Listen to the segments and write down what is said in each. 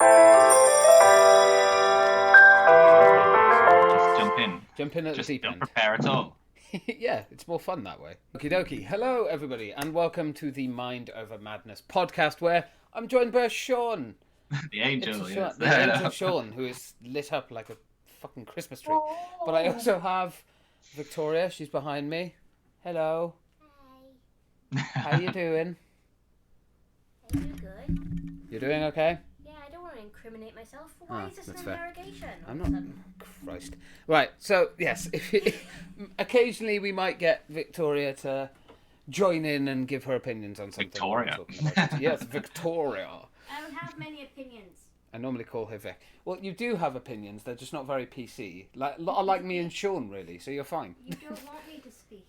Just jump in. Jump in at the Just deep don't end. prepare at all. Yeah, it's more fun that way. Okie dokie. Hello, everybody, and welcome to the Mind Over Madness podcast, where I'm joined by Sean. The It's angel, Sean, yes. the angel Sean, who is lit up like a fucking Christmas tree. But I also have Victoria. She's behind me. Hello. How you doing? I do good. You're doing okay? Yeah, I don't want to incriminate myself. Why is this an that's fair. interrogation? I'm not. Christ. Right. So yes, occasionally we might get Victoria to join in and give her opinions on something. Victoria. We're talking about. Yes, Victoria. I don't have many opinions. I normally call her Vic. Well, you do have opinions. They're just not very PC. Like me and Sean, really. So you're fine. You don't want me to speak.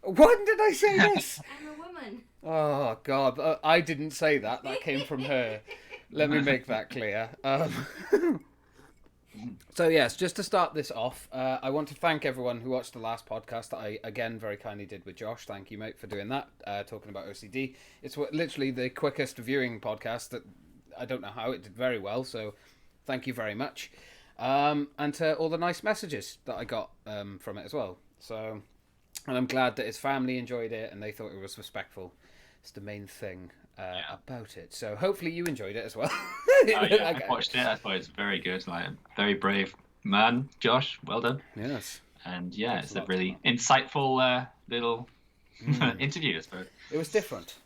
When did I say this? I'm a woman. Oh God, I didn't say that. That came from her. Let me make that clear. So yes, just to start this off, I want to thank everyone who watched the last podcast that I again very kindly did with Josh. Thank you, mate, for doing that. Talking about OCD, it's literally the quickest viewing podcast that I don't know how it did very well. So thank you very much, and to all the nice messages that I got from it as well. So, and I'm glad that his family enjoyed it and they thought it was respectful. It's the main thing about it. So hopefully you enjoyed it as well. I watched it. I thought it was very good. Like, very brave man, Josh. Well done. Yes. And yeah, Thanks it's a a lot. really insightful little interview, I suppose. It was different.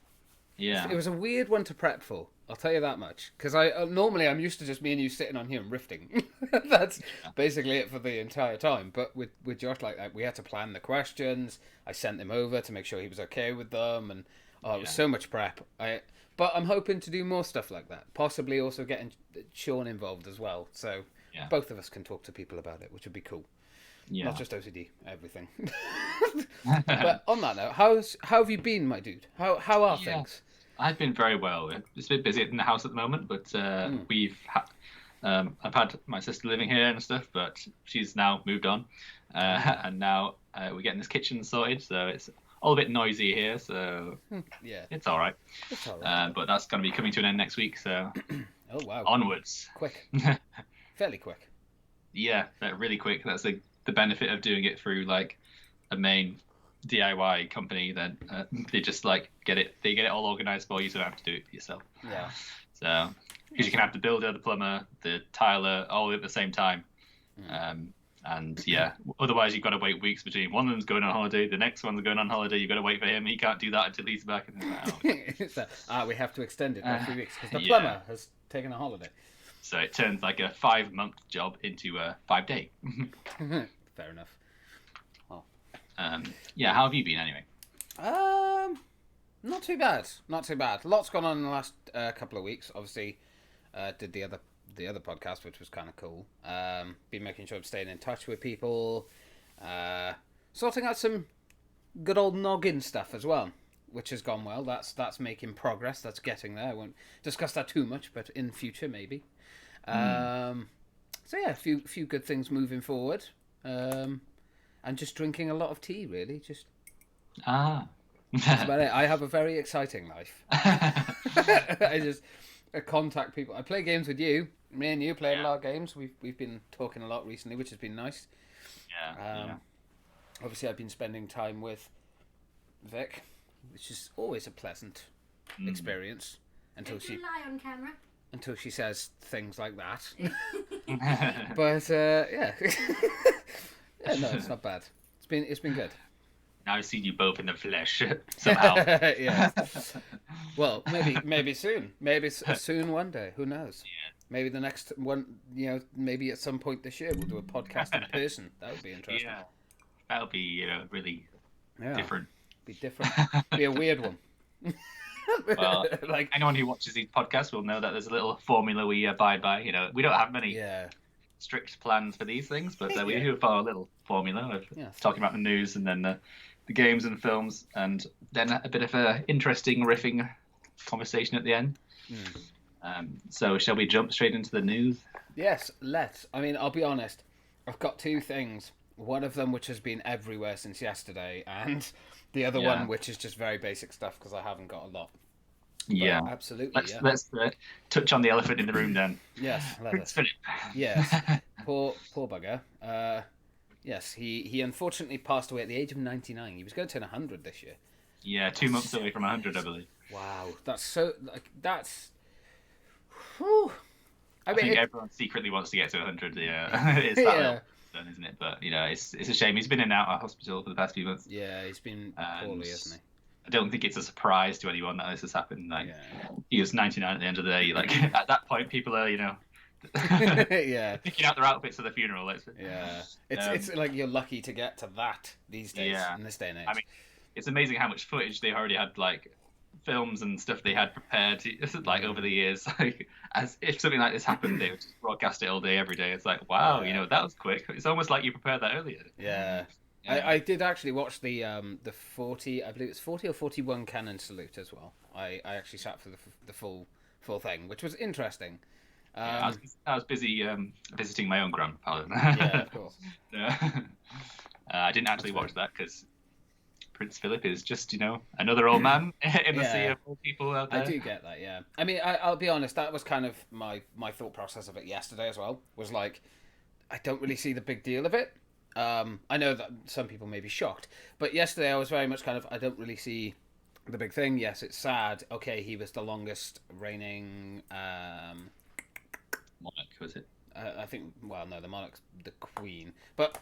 Yeah. It was a weird one to prep for. I'll tell you that much. Because I normally I'm used to just me and you sitting on here and riffing. That's basically it for the entire time. But with Josh like that, we had to plan the questions. I sent him over to make sure he was okay with them, and it was so much prep. But I'm hoping to do more stuff like that. Possibly also getting Sean involved as well. So both of us can talk to people about it, which would be cool. Yeah. Not just OCD, everything. But on that note, how have you been, my dude? How are things? I've been very well. It's a bit busy in the house at the moment, but I've had my sister living here and stuff, but she's now moved on, and now we're getting this kitchen sorted, so it's all a bit noisy here. So Yeah, it's all right. it's all right. But that's going to be coming to an end next week, so Oh wow, onwards. quick, fairly quick. Yeah, really quick. That's the benefit of doing it through like a main DIY company. Then they just like they get it all organized for you, so you don't have to do it yourself. Yeah, So because you can have the builder, the plumber, the tiler all at the same time. And yeah, otherwise you've got to wait weeks between. One of them's going on holiday, the next one's going on holiday. You've got to wait for him. He can't do that until he's back. And it's like, oh. we have to extend it by 3 weeks because the Yeah. plumber has taken a holiday. So it turns like a 5-month job into a 5-day. Fair enough. Yeah, how have you been anyway? Not too bad. Not too bad. Lots gone on in the last couple of weeks. Obviously, did the other podcast, which was kind of cool. Been making sure I'm staying in touch with people. Sorting out some good old noggin stuff as well, which has gone well. That's making progress. That's getting there. I won't discuss that too much, but in future maybe. So yeah, a few good things moving forward. And just drinking a lot of tea, really. Just that's about it. I have a very exciting life. I contact people. I play games with you. Me and you play a lot of games. We've been talking a lot recently, which has been nice. Yeah. Obviously, I've been spending time with Vic, which is always a pleasant experience until Don't you lie on camera? she says things like that. But yeah, yeah, no, it's not bad. It's been good. Now I've seen you both in the flesh somehow. Yeah. Well, maybe soon. Maybe soon one day. Who knows? Yeah. Maybe the next one. Maybe at some point this year we'll do a podcast in person. That would be interesting. Yeah, that'll be really Yeah. different. Be different. Be a weird one. Well, like anyone who watches these podcasts will know that there's a little formula we abide by. We don't have many yeah, strict plans for these things, but we do follow a little formula of Yeah. talking about the news and then the games and films, and then a bit of a interesting riffing conversation at the end. So shall we jump straight into the news? yes. Let's. I mean, I'll be honest. I've got two things. One of them which has been everywhere since yesterday, and the other Yeah. one which is just very basic stuff because I haven't got a lot. Yeah. Absolutely, yeah. Let's touch on the elephant in the room then. Yes, let Prince us. Philip. Yes, poor bugger. Yes, he unfortunately passed away at the age of 99. He was going to turn 100 this year. Yeah, 2 months away from 100, I believe. Wow, that's so that's. Whew. I think everyone secretly wants to get to 100. Yeah, it's that little done, isn't it? But it's a shame. He's been in and out of hospital for the past few months. Yeah, he's been poorly, hasn't he? I don't think it's a surprise to anyone that this has happened. Like, he was 99 at the end of the day. Like, at that point, people are, picking out their outfits for the funeral. It's like you're lucky to get to that these days in this day and age. I mean, it's amazing how much footage they already had, like films and stuff they had prepared like over the years. Like, as if something like this happened, they would just broadcast it all day, every day. It's like, wow, that was quick. It's almost like you prepared that earlier. Yeah. I did actually watch the 40, I believe it's 40 or 41 cannon salute as well. I actually sat for the full thing, which was interesting. I was busy visiting my own grandfather. Yeah, of course. I didn't actually watch that because Prince Philip is just, another old man in the sea of old people out there. I do get that, yeah. I mean, I'll be honest, that was kind of my thought process of it yesterday as well. Was like, I don't really see the big deal of it. I know that some people may be shocked, but yesterday I was very much kind of, I don't really see the big thing. Yes, it's sad. Okay, he was the longest reigning monarch, was it? I think, well, no, the monarch's the Queen. But,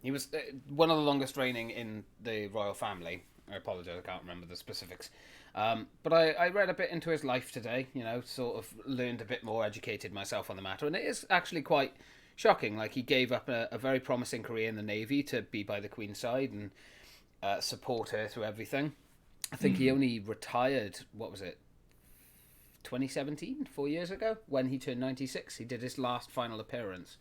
he was one of the longest reigning in the royal family. I apologise, I can't remember the specifics. But I read a bit into his life today, sort of learned a bit more, educated myself on the matter, and it is actually quite shocking. Like, he gave up a very promising career in the Navy to be by the Queen's side and support her through everything. I think he only retired, 2017, 4 years ago, when he turned 96. He did his last final appearance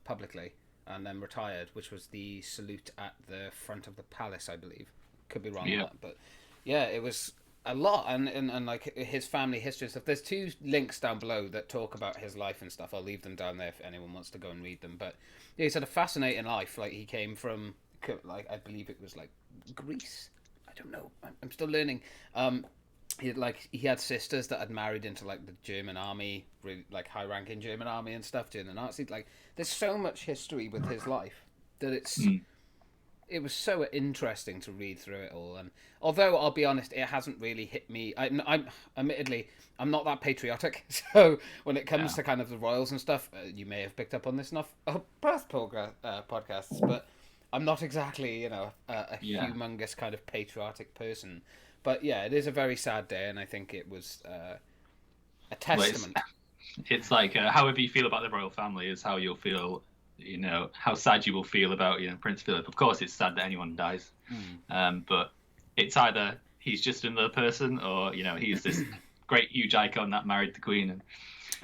publicly and then retired, which was the salute at the front of the palace, I believe. Could be wrong on that, but it was a lot, and like his family history and stuff. There's 2 links down below that talk about his life and stuff. I'll leave them down there if anyone wants to go and read them. But he's had a fascinating life. Like, he came from, like, I believe it was like Greece. I don't know. I'm still learning. He had sisters that had married into like the German army, really like high-ranking German army and stuff during the Nazis. Like, there's so much history with his life that it was so interesting to read through it all. And although I'll be honest, it hasn't really hit me. I'm admittedly, I'm not that patriotic. So when it comes to kind of the royals and stuff, you may have picked up on this enough past podcasts, but I'm not exactly, a humongous kind of patriotic person. But yeah, it is a very sad day, and I think it was a testament. Well, it's like however you feel about the royal family is how you'll feel. How sad you will feel about Prince Philip. Of course, it's sad that anyone dies, but it's either he's just another person, or he's this great huge icon that married the Queen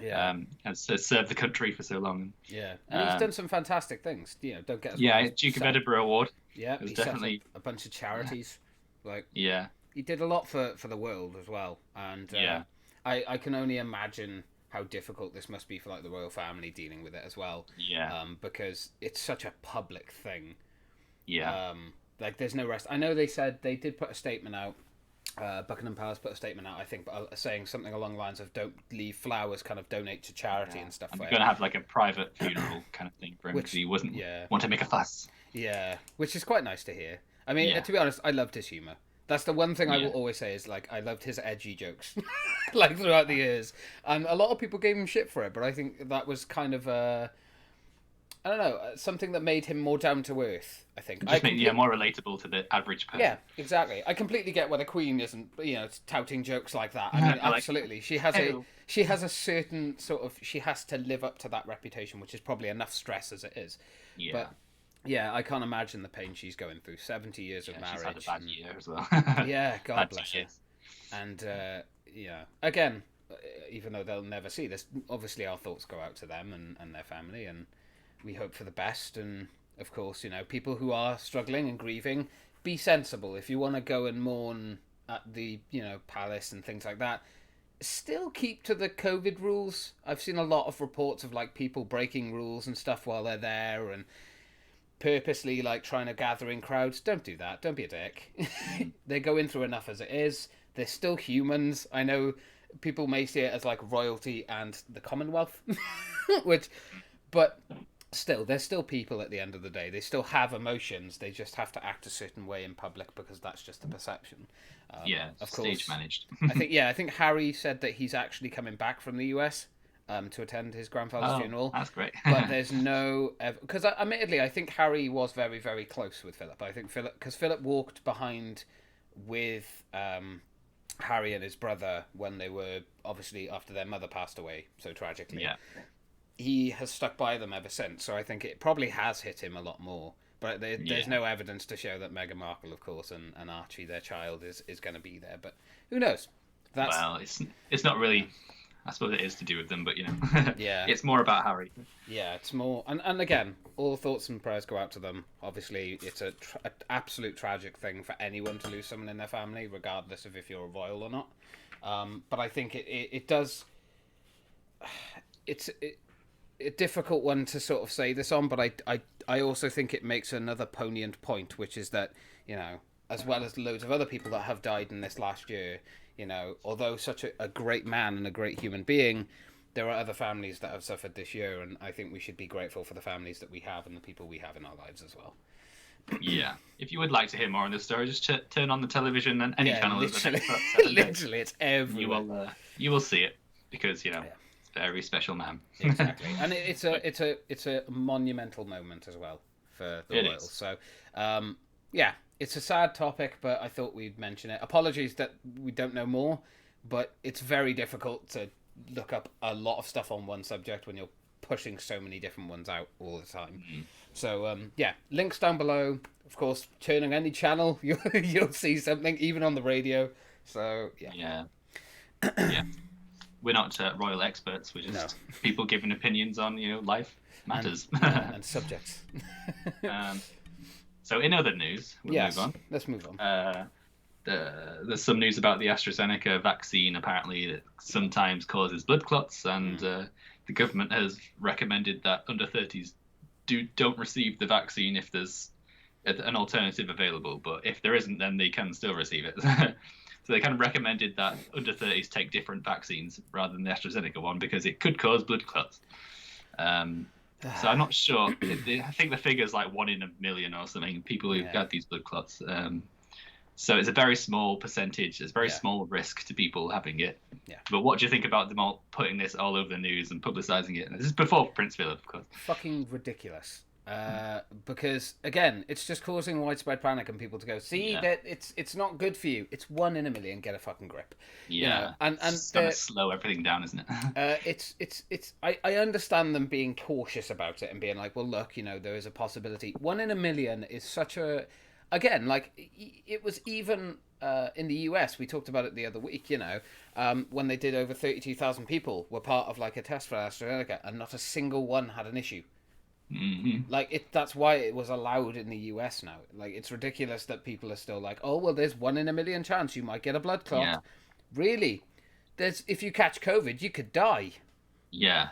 and has served the country for so long. And he's done some fantastic things. Don't get us Duke of Edinburgh Award. Yeah, he definitely set up a bunch of charities. He did a lot for the world as well, and I can only imagine how difficult this must be for like the royal family dealing with it as well. Because it's such a public thing. Like, there's no rest. I know they said they did put a statement out. Buckingham Palace put a statement out, I think, saying something along the lines of "Don't leave flowers, kind of donate to charity and stuff." I'm going to have like a private funeral kind of thing for him, because he wasn't want to make a fuss. Yeah, which is quite nice to hear. I mean, to be honest, I loved his humour. That's the one thing I will always say is, like, I loved his edgy jokes, like, throughout the years. And a lot of people gave him shit for it, but I think that was kind of, I don't know, something that made him more down to earth, I think. Just more relatable to the average person. Yeah, exactly. I completely get why the Queen isn't, touting jokes like that. I mean, absolutely. She has a certain sort of, she has to live up to that reputation, which is probably enough stress as it is. Yeah. But yeah, I can't imagine the pain she's going through. 70 years of marriage. She's had a bad year as well. Yeah, God bless her. And, again, even though they'll never see this, obviously our thoughts go out to them and their family, and we hope for the best. And, of course, people who are struggling and grieving, be sensible. If you want to go and mourn at the, palace and things like that, still keep to the COVID rules. I've seen a lot of reports of, like, people breaking rules and stuff while they're there, and purposely like trying to gather in crowds. Don't do that. Don't be a dick. They're going through enough as it is. they're still humans. I know people may see it as like royalty and the Commonwealth, which, but still, they're still people at the end of the day. They still have emotions. They just have to act a certain way in public because that's just the perception. Of course, stage managed. I think Harry said that he's actually coming back from the US to attend his grandfather's funeral. That's great. But there's no, because admittedly, I think Harry was very, very close with Philip. I think because Philip walked behind with Harry and his brother when they were obviously after their mother passed away so tragically. Yeah. He has stuck by them ever since, so I think it probably has hit him a lot more. But there's no evidence to show that Meghan Markle, of course, and Archie, their child, is going to be there. But who knows? Well, it's not really. I suppose it is to do with them, but yeah, it's more about Harry. Yeah, it's more, and again, all thoughts and prayers go out to them. Obviously, it's an absolute tragic thing for anyone to lose someone in their family, regardless of if you're a royal or not. But I think it does. It's a difficult one to sort of say this on, but I also think it makes another poignant point, which is that, as well as loads of other people that have died in this last year, although such a great man and a great human being, there are other families that have suffered this year, and I think we should be grateful for the families that we have and the people we have in our lives as well. Yeah. If you would like to hear more on this story, just turn on the television and any channel. Literally, literally, it's everywhere. You will see it because it's a very special man. Exactly, and it's a monumental moment as well for the royals. So, it's a sad topic, but I thought we'd mention it. Apologies that we don't know more, but it's very difficult to look up a lot of stuff on one subject when you're pushing so many different ones out all the time. Mm-hmm. So, links down below. Of course, turning any channel, you'll see something, even on the radio. So, yeah. We're not royal experts. We're just people giving opinions on life matters and subjects. So in other news, move on. Let's move on. There's some news about the AstraZeneca vaccine. Apparently, that sometimes causes blood clots, and the government has recommended that under 30s don't receive the vaccine if there's an alternative available. But if there isn't, then they can still receive it. So they kind of recommended that under 30s take different vaccines rather than the AstraZeneca one because it could cause blood clots. So I'm not sure. I think the figure's like 1 in a million or something, people who've got these blood clots. So it's a very small percentage. It's a very small risk to people having it. Yeah. But what do you think about them all putting this all over the news and publicising it? This is before Prince Philip, of course. Fucking ridiculous. Because again, it's just causing widespread panic and people to go, that it's not good for you. It's 1 in a million. Get a fucking grip. Yeah, and it's gonna slow everything down, isn't it? I understand them being cautious about it and being like, well, look, there is a possibility. 1 in a million is such a, again, like it was even in the US. We talked about it the other week. When they did over 32,000 people were part of like a test for AstraZeneca, and not a single one had an issue. Mm-hmm. Like that's why it was allowed in the US now. Like it's ridiculous that people are still like, oh well, there's 1 in a million chance you might get a blood clot. Yeah. Really, if you catch COVID, you could die. Yeah,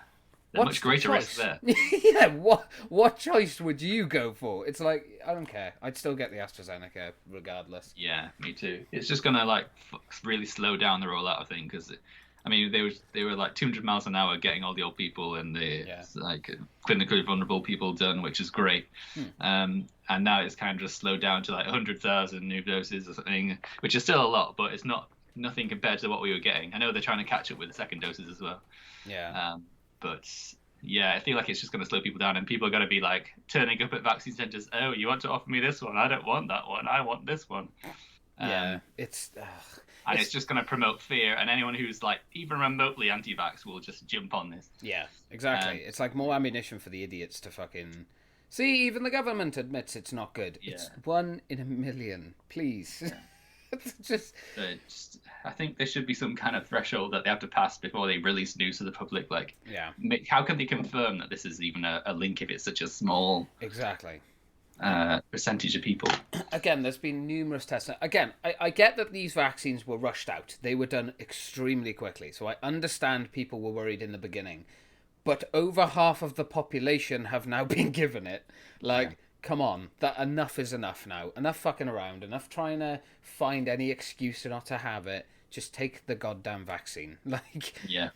there's much greater risk there. Yeah, what choice would you go for? It's like I don't care. I'd still get the AstraZeneca regardless. Yeah, me too. It's just gonna like really slow down the rollout of thing because. I mean, they were like 200 miles an hour getting all the old people and the like clinically vulnerable people done, which is great. And now it's kind of just slowed down to like 100,000 new doses or something, which is still a lot, but it's nothing compared to what we were getting. I know they're trying to catch up with the second doses as well. Yeah. But I feel like it's just going to slow people down, and people are going to be like turning up at vaccine centres. Oh, you want to offer me this one? I don't want that one. I want this one. And it's just going to promote fear, and anyone who's like even remotely anti-vax will just jump on this. Yeah, exactly. It's like more ammunition for the idiots to fucking see. Even the government admits it's not good. Yeah. It's 1 in a million, please. Yeah. I think there should be some kind of threshold that they have to pass before they release news to the public. Like, how can they confirm that this is even a link if it's such a small percentage of people? Again, there's been numerous tests. Again, I get that these vaccines were rushed out. They were done extremely quickly. So I understand people were worried in the beginning. But over half of the population have now been given it. Come on. That enough is enough now. Enough fucking around. Enough trying to find any excuse not to have it. just take the goddamn vaccine. Like, Yeah.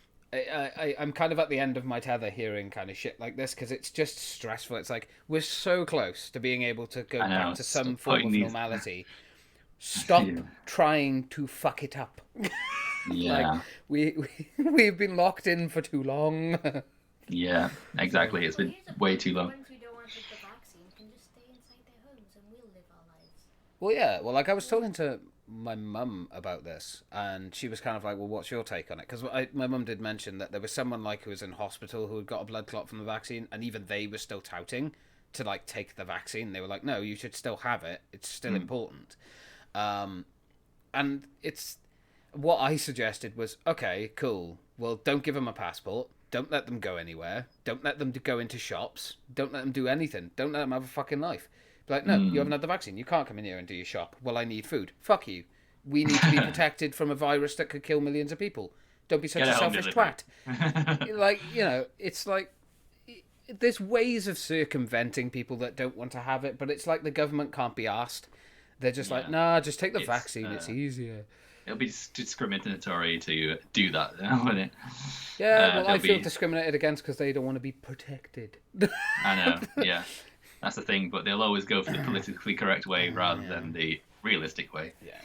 I'm kind of at the end of my tether hearing kind of shit like this because it's just stressful. It's like we're so close to being able to go I know, back to some stop form putting of these- normality. Stop Yeah. trying to fuck it up. Yeah. We've been locked in for too long. Yeah. Exactly. It's been Here's the way point, too the long. ones who don't want to take the vaccine can just stay inside their homes and we'll live our lives. Well, yeah. Well, like I was talking to my mum about this, and she was kind of like, "Well, what's your take on it?" Because my mum did mention that there was someone like who was in hospital who had got a blood clot from the vaccine, and even they were still touting to like take the vaccine. They were like, "No, you should still have it. It's still important." And it's what I suggested was, okay, cool. Well, don't give them a passport. Don't let them go anywhere. Don't let them go into shops. Don't let them do anything. Don't let them have a fucking life. Be like, no, you haven't had the vaccine. You can't come in here and do your shop. Well, I need food. Fuck you. We need to be protected from a virus that could kill millions of people. Don't be such Get a a home selfish delivery. twat. Like, you know, it's like there's ways of circumventing people that don't want to have it, but it's like the government can't be asked. They're just like, Yeah. nah, just take the It's, vaccine. It's easier. It'll be discriminatory to do that, wouldn't it? Yeah, well, I they'll feel be- discriminated against because they don't want to be protected. I know, yeah. That's the thing, but they'll always go for the politically correct way rather than the realistic way. Yeah.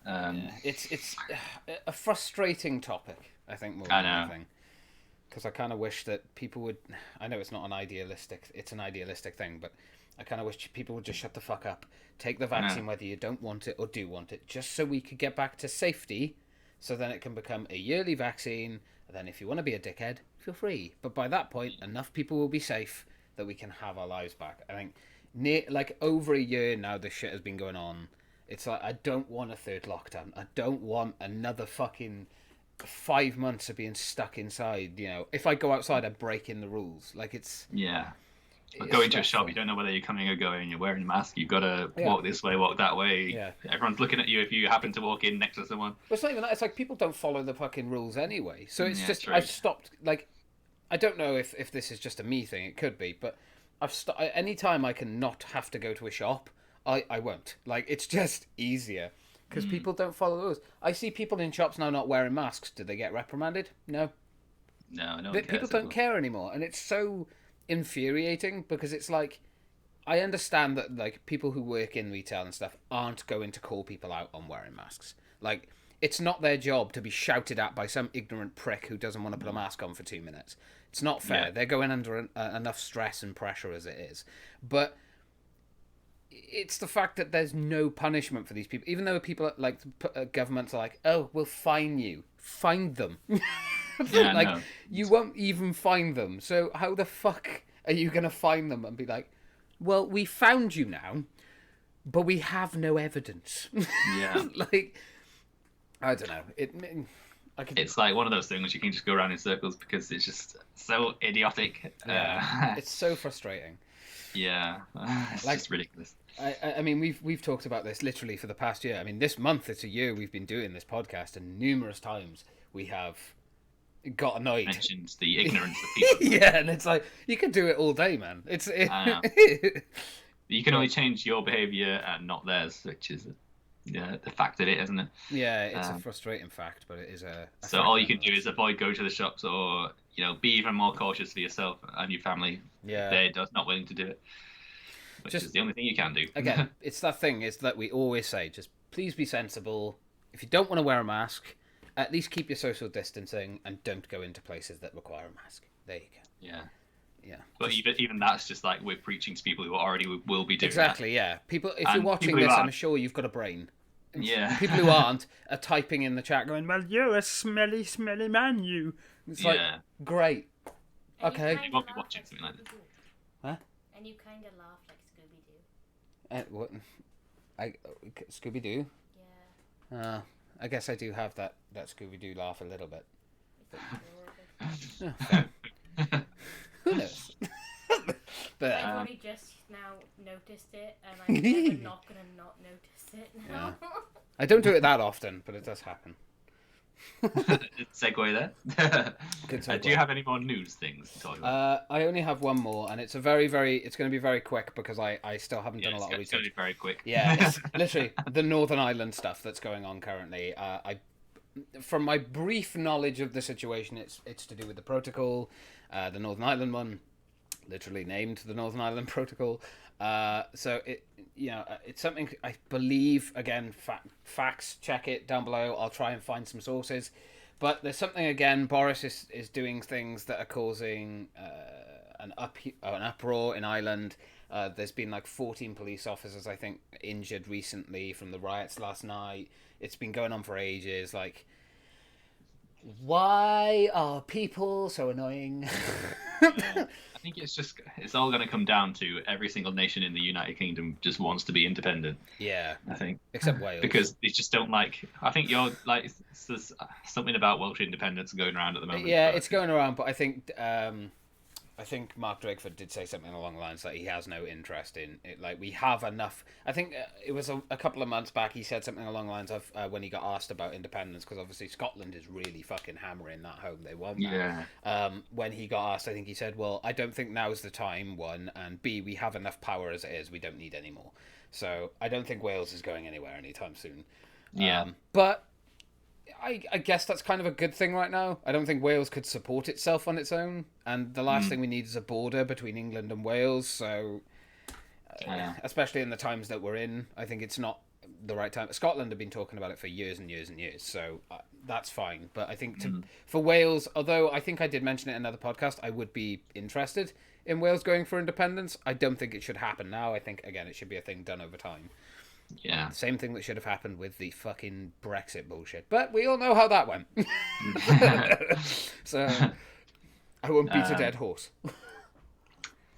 Um, It's a frustrating topic, I think, more I than know. anything. Because I kind of wish that people would. I know it's not an idealistic. It's an idealistic thing, but I kind of wish people would just shut the fuck up, take the vaccine whether you don't want it or do want it, just so we could get back to safety. So then it can become a yearly vaccine. And then if you want to be a dickhead, feel free. But by that point, enough people will be safe that we can have our lives back. I think like over a year now this shit has been going on. It's like I don't want a third lockdown. I don't want another fucking 5 months of being stuck inside. You know, if I go outside, I'm breaking the rules. Like it's yeah. But it's going to a shop, stressful. you don't know whether you're coming or going. You're wearing a mask. You've got to walk this way, walk that way. Yeah. Everyone's looking at you if you happen to walk in next to someone. But it's not even that. It's like people don't follow the fucking rules anyway. So it's Yeah, just true. I've stopped. Like I don't know if this is just a me thing. It could be, but I've stopped. Any time I can not have to go to a shop, I won't. Like it's just easier because people don't follow the rules. I see people in shops now not wearing masks. Do they get reprimanded? No. No, no one But cares. people don't care anymore, and it's so infuriating because it's like I understand that like people who work in retail and stuff aren't going to call people out on wearing masks. Like it's not their job to be shouted at by some ignorant prick who doesn't want to put a mask on for 2 minutes. It's not fair. Yeah. They're going under enough stress and pressure as it is. But it's the fact that there's no punishment for these people, even though people like governments are like, oh, we'll fine you. Find them. Yeah, like no. you won't even find them. So how the fuck are you gonna find them and be like, well, we found you now, but we have no evidence. Yeah. Like I don't know. I could. It's like one of those things you can just go around in circles because it's just so idiotic. Yeah, it's so frustrating. Yeah, it's Like- just ridiculous. I mean, we've talked about this literally for the past year. I mean, this month it's a year we've been doing this podcast, and numerous times we have got annoyed. Mentioned the ignorance of people. Yeah, and it's like you can do it all day, man. It's I You can only change your behaviour and not theirs, which is the fact of it, isn't it? yeah, it's a frustrating fact, but it is a So all you can do is avoid going to the shops, or be even more cautious for yourself and your family. Yeah. They're just not willing to do it, which Just- is the only thing you can do. Again, it's that thing is that we always say, just please be sensible. If you don't want to wear a mask, at least keep your social distancing and don't go into places that require a mask. There you go. Yeah. Yeah. But even that's just like we're preaching to people who already will be doing Exactly, yeah. People, if And you're watching people who this, I'm aren't- sure you've got a brain. that. Yeah. People who aren't are typing in the chat going, well, you're a smelly, smelly man, you. It's like, Yeah. great. And you Okay. kinda You won't be laugh watching like something like that. Scooby-Doo. Huh? And you kind of laugh like Scooby-Doo. What? Scooby-Doo? Yeah. I guess I do have that Scooby-Doo laugh a little bit. It's adorable. Who knows? But I've only just now noticed it, and I'm never not going to not notice it now. I don't do it that often, but it does happen. Segue there. Good Do segue. you have any more news things to talk about? I only have one more, and it's it's going to be very quick because I still haven't done a lot of It's going research. to be very quick. Yeah, it's literally the Northern Ireland stuff that's going on currently. I from my brief knowledge of the situation, it's to do with the protocol, the Northern Ireland one, literally named the Northern Ireland Protocol. So it's something I believe. Again, facts check it down below. I'll try and find some sources. But there's something again. Boris is doing things that are causing an uproar in Ireland. There's been like 14 police officers, I think, injured recently from the riots last night. It's been going on for ages. Like, why are people so annoying? I think it's all going to come down to every single nation in the United Kingdom just wants to be independent. Yeah, I think. Except Wales. Because they just don't like. I think you're like there's something about Welsh independence going around at the moment. Yeah, it's going around, but I think Mark Drakeford did say something along the lines that he has no interest in it. Like, we have enough. I think it was a couple of months back he said something along the lines of when he got asked about independence, because obviously Scotland is really fucking hammering that home. They want that. Yeah. When he got asked, I think he said, well, I don't think now's the time, one, and B, we have enough power as it is. We don't need any more. So I don't think Wales is going anywhere anytime soon. Yeah. But I guess that's kind of a good thing right now. I don't think Wales could support itself on its own, and the last thing we need is a border between England and Wales. So, especially in the times that we're in, I think it's not the right time. Scotland have been talking about it for years and years and years, so that's fine. But I think for Wales, although I think I did mention it in another podcast, I would be interested in Wales going for independence. I don't think it should happen now. I think, again, it should be a thing done over time. Yeah. Same thing that should have happened with the fucking Brexit bullshit. But we all know how that went. So I won't beat a dead horse.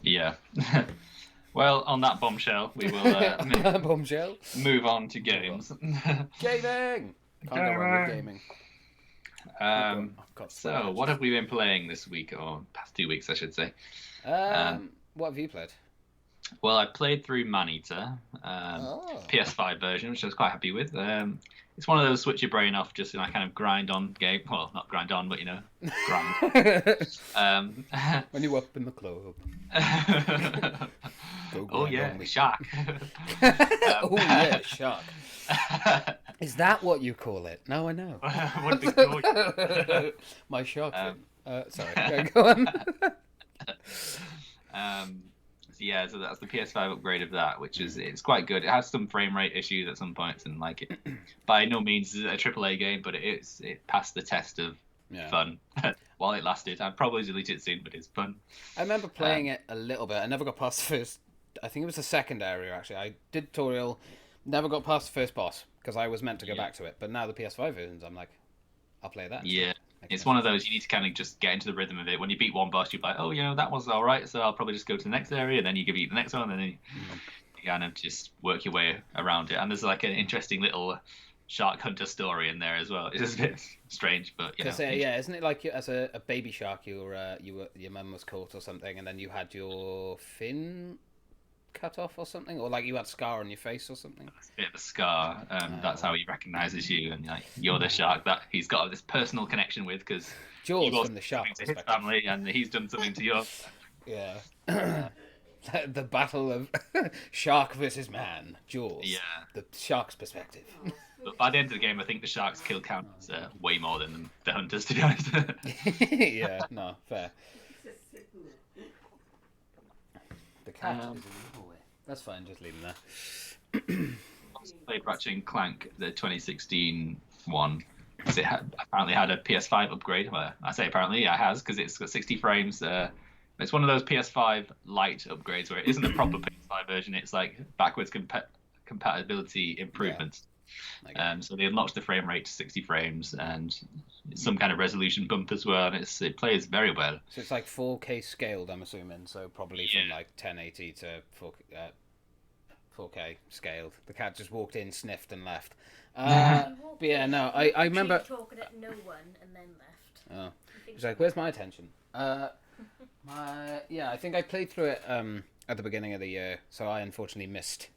Yeah. Well, on that bombshell, we will bombshell. Move on to games. Gaming. Can't go wrong with gaming. So, what have we been playing this week, or past 2 weeks, I should say? What have you played? Well, I played through Maneater, PS5 version, which I was quite happy with. It's one of those switch your brain off, just kind of grind on game. Well, not grind on, but grind. When you're up in the club. Oh yeah, shark. Oh yeah, shark. Is that what you call it? Now I know. What did they call you? My shark. Sorry, go on. Yeah, so that's the PS5 upgrade of that, which it's quite good. It has some frame rate issues at some points, and like it by no means is it a AAA game, but it passed the test of fun while it lasted. I'd probably delete it soon, but it's fun. I remember playing it a little bit. I never got past the first. I think it was the second area actually. I did tutorial, never got past the first boss because I was meant to go back to it. But now the PS5 versions, I'm like, I'll play that. Yeah. It's one of those, you need to kind of just get into the rhythm of it. When you beat one boss, you're like, oh, that was all right, so I'll probably just go to the next area, and then you beat the next one, and then you kind of just work your way around it. And there's like an interesting little shark hunter story in there as well. It's just a bit strange, but isn't it like as a baby shark, your mum was caught or something, and then you had your fin cut off or something, or like you had scar on your face or something? It's a bit of a scar. That's how he recognizes you, and like you're the shark that he's got this personal connection with, because Jaws from the shark to his family, and he's done something to yours. Yeah. The battle of shark versus man, Jaws. Yeah. The shark's perspective. But by the end of the game, I think the shark's kill count is way more than the hunters, to be honest. Yeah, no, fair. The cat is in the hallway. That's fine, just leave him there. Also played Ratchet and Clank, the 2016 one, because it apparently had a PS5 upgrade. Well, I say apparently, yeah, it has, because it's got 60 frames. It's one of those PS5 Lite upgrades where it isn't a proper PS5 version. It's like backwards compatibility improvements. Yeah. So they unlocked the frame rate to 60 frames and some kind of resolution bump as well, and it plays very well. So it's like 4K scaled, I'm assuming. So probably from like 1080 to 4K scaled. The cat just walked in, sniffed, and left. But yeah, no, I remember talking at no one and then left. Oh, he's like, "Where's my attention?" I think I played through it at the beginning of the year, so I unfortunately missed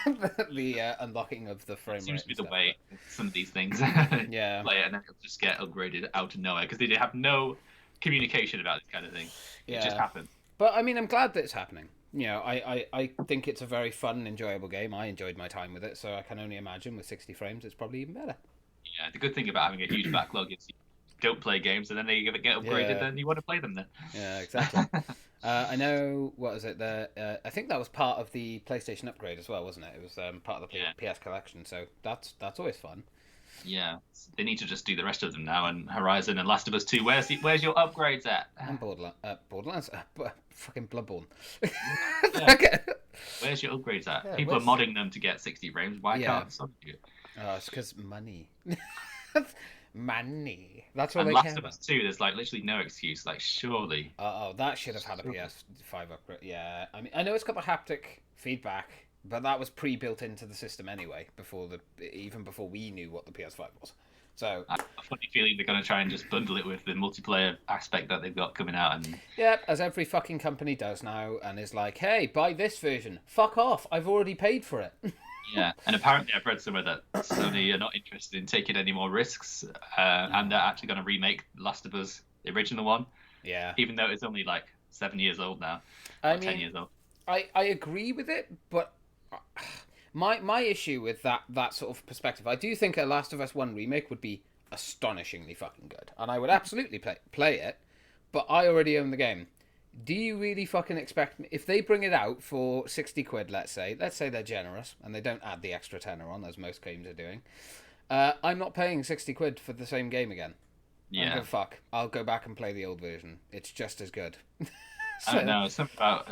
the unlocking of the frame rate. Seems to be the way some of these things yeah. play it, and then it'll just get upgraded out of nowhere because they have no communication about this kind of thing. It just happens. But I mean, I'm glad that it's happening. I think it's a very fun and enjoyable game. I enjoyed my time with it, so I can only imagine with 60 frames it's probably even better. Yeah, the good thing about having a huge backlog is you don't play games, and then they get upgraded, Yeah. then you want to play them then. Yeah, exactly. I know, what was it? I think that was part of the PlayStation upgrade as well, wasn't it? It was part of the Yeah. PS collection, so that's always fun. Yeah, they need to just do the rest of them now. And Horizon and Last of Us 2, where's your upgrades at? And Borderlands, fucking Bloodborne. Yeah. Where's your upgrades at? Yeah, People are modding them to get 60 frames. Why Yeah. can't Sony do it? Oh, it's because money. Money. That's what And they Last care of about. Us 2, there's like literally no excuse. Like, surely. Oh, that should have had a PS5 upgrade. Yeah, I mean, I know it's got the haptic feedback, but that was pre-built into the system anyway, even before we knew what the PS5 was. So I have a funny feeling they're going to try and just bundle it with the multiplayer aspect that they've got coming out. And yeah, as every fucking company does now, and is like, hey, buy this version. Fuck off! I've already paid for it. yeah, and apparently I've read somewhere that Sony are not interested in taking any more risks, and they're actually going to remake Last of Us, the original one, Yeah, even though it's only like 7 years old now, I or 10 mean, years old. I agree with it, but my issue with that sort of perspective, I do think a Last of Us 1 remake would be astonishingly fucking good, and I would absolutely play it. But I already own the game. Do you really fucking expect me, if they bring it out for 60 quid, let's say they're generous and they don't add the extra tenner on as most games are doing, I'm not paying 60 quid for the same game again. I don't Yeah, give a fuck. I'll go back and play the old version. It's just as good. I don't know. Something about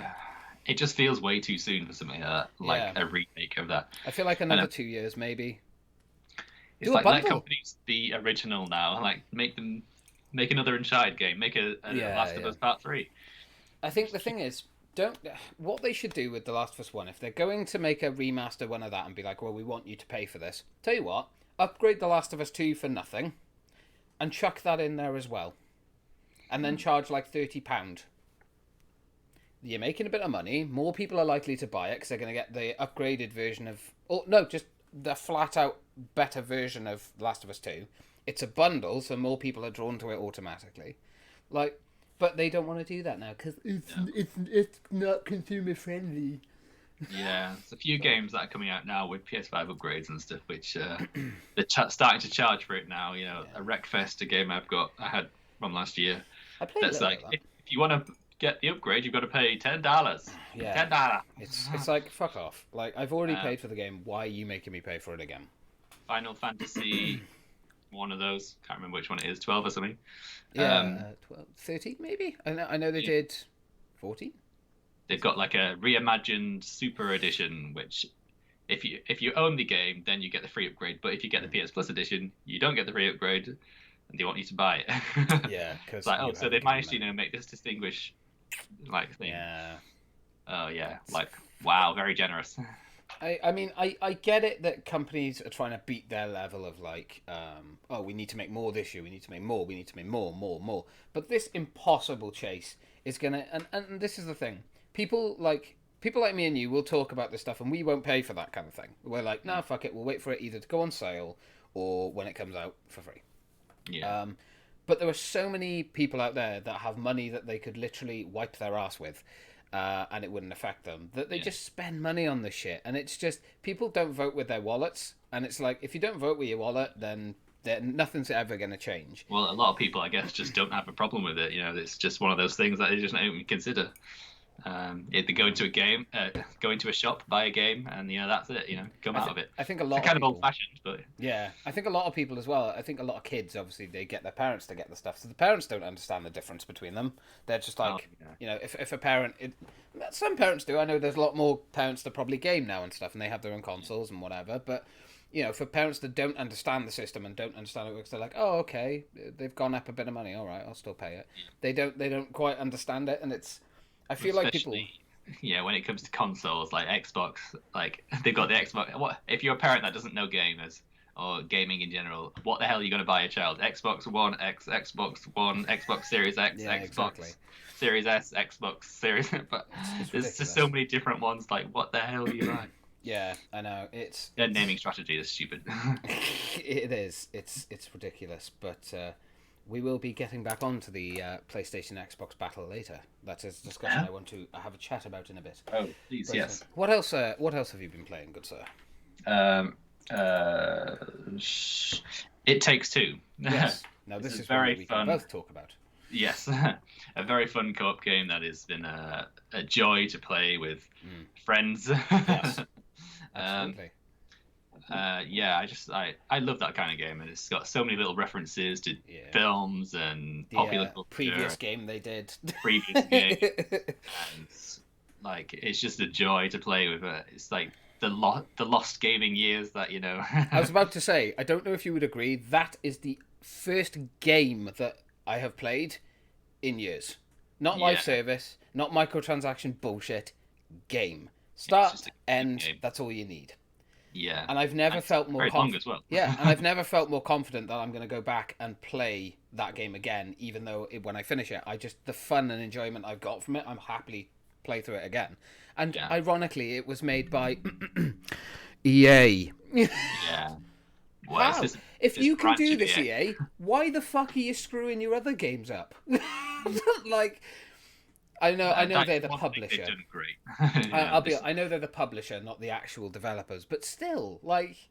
it just feels way too soon for something like that, like Yeah. a remake of that. I feel like another 2 years maybe. It's Do a like let bundle. companies be original now, like make another Uncharted game, make a Yeah, Last of yeah. Us Part 3. I think the thing is, what they should do with The Last of Us 1, if they're going to make a remaster one of that and be like, well, we want you to pay for this, tell you what, upgrade The Last of Us 2 for nothing and chuck that in there as well. And then charge like £30. You're making a bit of money, more people are likely to buy it because they're going to get the upgraded version of, or no, just the flat out better version of The Last of Us 2. It's a bundle, so more people are drawn to it automatically. Like, but they don't want to do that now because it's not consumer friendly. Yeah, there's a few games that are coming out now with PS5 upgrades and stuff, which they're starting to charge for it now. You know, a Wreckfest, a game I had from last year. I played That's a little like, bit of that. if you want to get the upgrade, you've got to pay $10. Yeah. $10. It's like fuck off. Like I've already Uh, paid for the game. Why are you making me pay for it again? Final Fantasy, one of those. Can't remember which one it is, 12 or something. Yeah, 12, 13 maybe. I know they did 14. They've got like a reimagined Super Edition, which if you own the game, then you get the free upgrade. But if you get the PS Plus edition, you don't get the free upgrade, and they want you to buy it. Yeah, because It's like, so they managed to make this distinguish like thing. Yeah. Oh yeah, like wow, very generous. I mean, I get it that companies are trying to beat their level of like, oh, we need to make more this year, we need to make more, we need to make more. But this impossible chase is gonna, and this is the thing, people like me and you will talk about this stuff, and we won't pay for that kind of thing. We're like, nah, fuck it, we'll wait for it either to go on sale or when it comes out for free. Yeah. But there are so many people out there that have money that they could literally wipe their ass with. And it wouldn't affect them. That they just spend money on this shit, and it's just people don't vote with their wallets, and it's like if you don't vote with your wallet, then nothing's ever going to change. Well, a lot of people, I guess, just don't have a problem with it. You know, it's just one of those things that they just don't even consider. If they go into a game, go into a shop, buy a game, and that's it. Come out of it. I think a lot It's kind of of people, old-fashioned, but yeah, I think a lot of people as well. I think a lot of kids, obviously, they get their parents to get the stuff, so the parents don't understand the difference between them. They're just like, if a parent, some parents do. I know there's a lot more parents that probably game now and stuff, and they have their own consoles and whatever. But for parents that don't understand the system and don't understand how it works, they're like, oh, okay, they've gone up a bit of money. All right, I'll still pay it. They don't quite understand it, and it's. I feel like people. Yeah, when it comes to consoles like Xbox, like they've got the Xbox. What if you're a parent that doesn't know gamers or gaming in general? What the hell are you going to buy a child? Xbox One X, Xbox One, Xbox Series X, Yeah, Xbox exactly. Series S, Xbox Series. But It's there's just so many different ones. Like, what the hell are you like? Yeah, I know. Their naming strategy is stupid. It is. It's ridiculous, but we will be getting back onto the PlayStation Xbox battle later. That is a discussion I want to have a chat about in a bit. Oh, please, But, yes. What else? What else have you been playing, good sir? It Takes Two. Yes. Now this is very we can both talk about. Yes, a very fun co-op game that has been a joy to play with friends. Yes, absolutely. I love that kind of game, and it's got so many little references to films and popular culture. Previous game they did. Previous game, and like it's just a joy to play with. It's like the lost gaming years that I was about to say, I don't know if you would agree. That is the first game that I have played in years. Not live service, not microtransaction bullshit. Game. Start, end, game. That's all you need. Yeah. And I've never felt more confident as well. Yeah, and I've never felt more confident that I'm going to go back and play that game again, even though when I finish it, the fun and enjoyment I've got from it, I'm happily play through it again. And ironically, it was made by EA. Yeah. Well, how? If you can do this, EA, why the fuck are you screwing your other games up? Like, I know they're the publisher. They've done great. I know they're the publisher, not the actual developers, but still, like,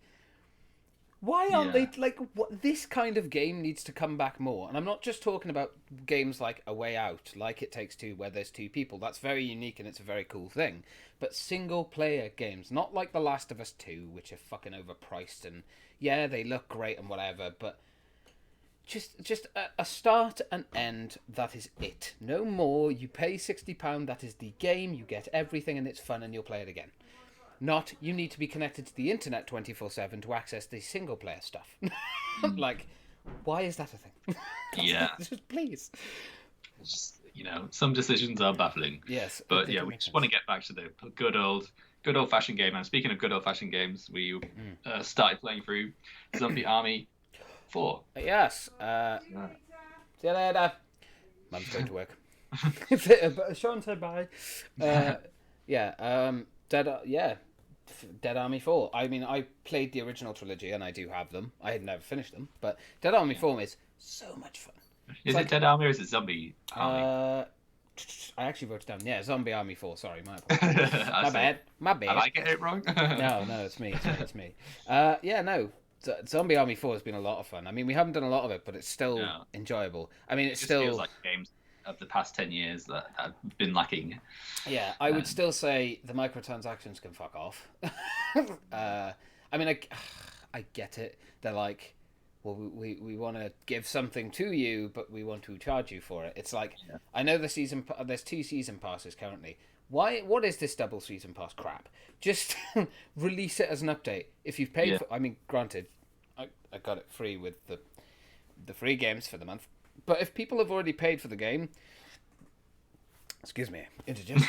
why aren't they like? This kind of game needs to come back more. And I'm not just talking about games like A Way Out, like It Takes Two, where there's two people. That's very unique and it's a very cool thing. But single player games, not like The Last of Us 2, which are fucking overpriced and they look great and whatever, but just a start and end, that is it. No more. You pay £60, that is the game, you get everything and it's fun and you'll play it again. Not, you need to be connected to the internet 24/7 to access the single player stuff. Like, why is that a thing? Yeah. Just please. Just, some decisions are baffling. Yes. But we just want to get back to the good old fashioned game. And speaking of good old fashioned games, we started playing through Zombie Army 4. Yes. See you later. Mum's going to work. Sean said bye. Dead Army 4. I mean, I played the original trilogy and I do have them. I had never finished them, but Dead Army 4 is so much fun. Is it Dead Army or is it Zombie Army? I actually wrote it down. Yeah, Zombie Army 4. Sorry, my apologies. My bad. Have I get it wrong? No, it's me. It's me. Zombie Army 4 has been a lot of fun. I mean, we haven't done a lot of it, but it's still enjoyable. I mean, it still feels like games of the past 10 years that have been lacking. Yeah, I would still say the microtransactions can fuck off. I mean, I get it. They're like, well, we want to give something to you, but we want to charge you for it. It's like, I know there's 2 season passes currently. What is this double season pass crap? Just release it as an update. If you've paid for, I mean, granted, I got it free with the free games for the month. But if people have already paid for the game, excuse me, interject.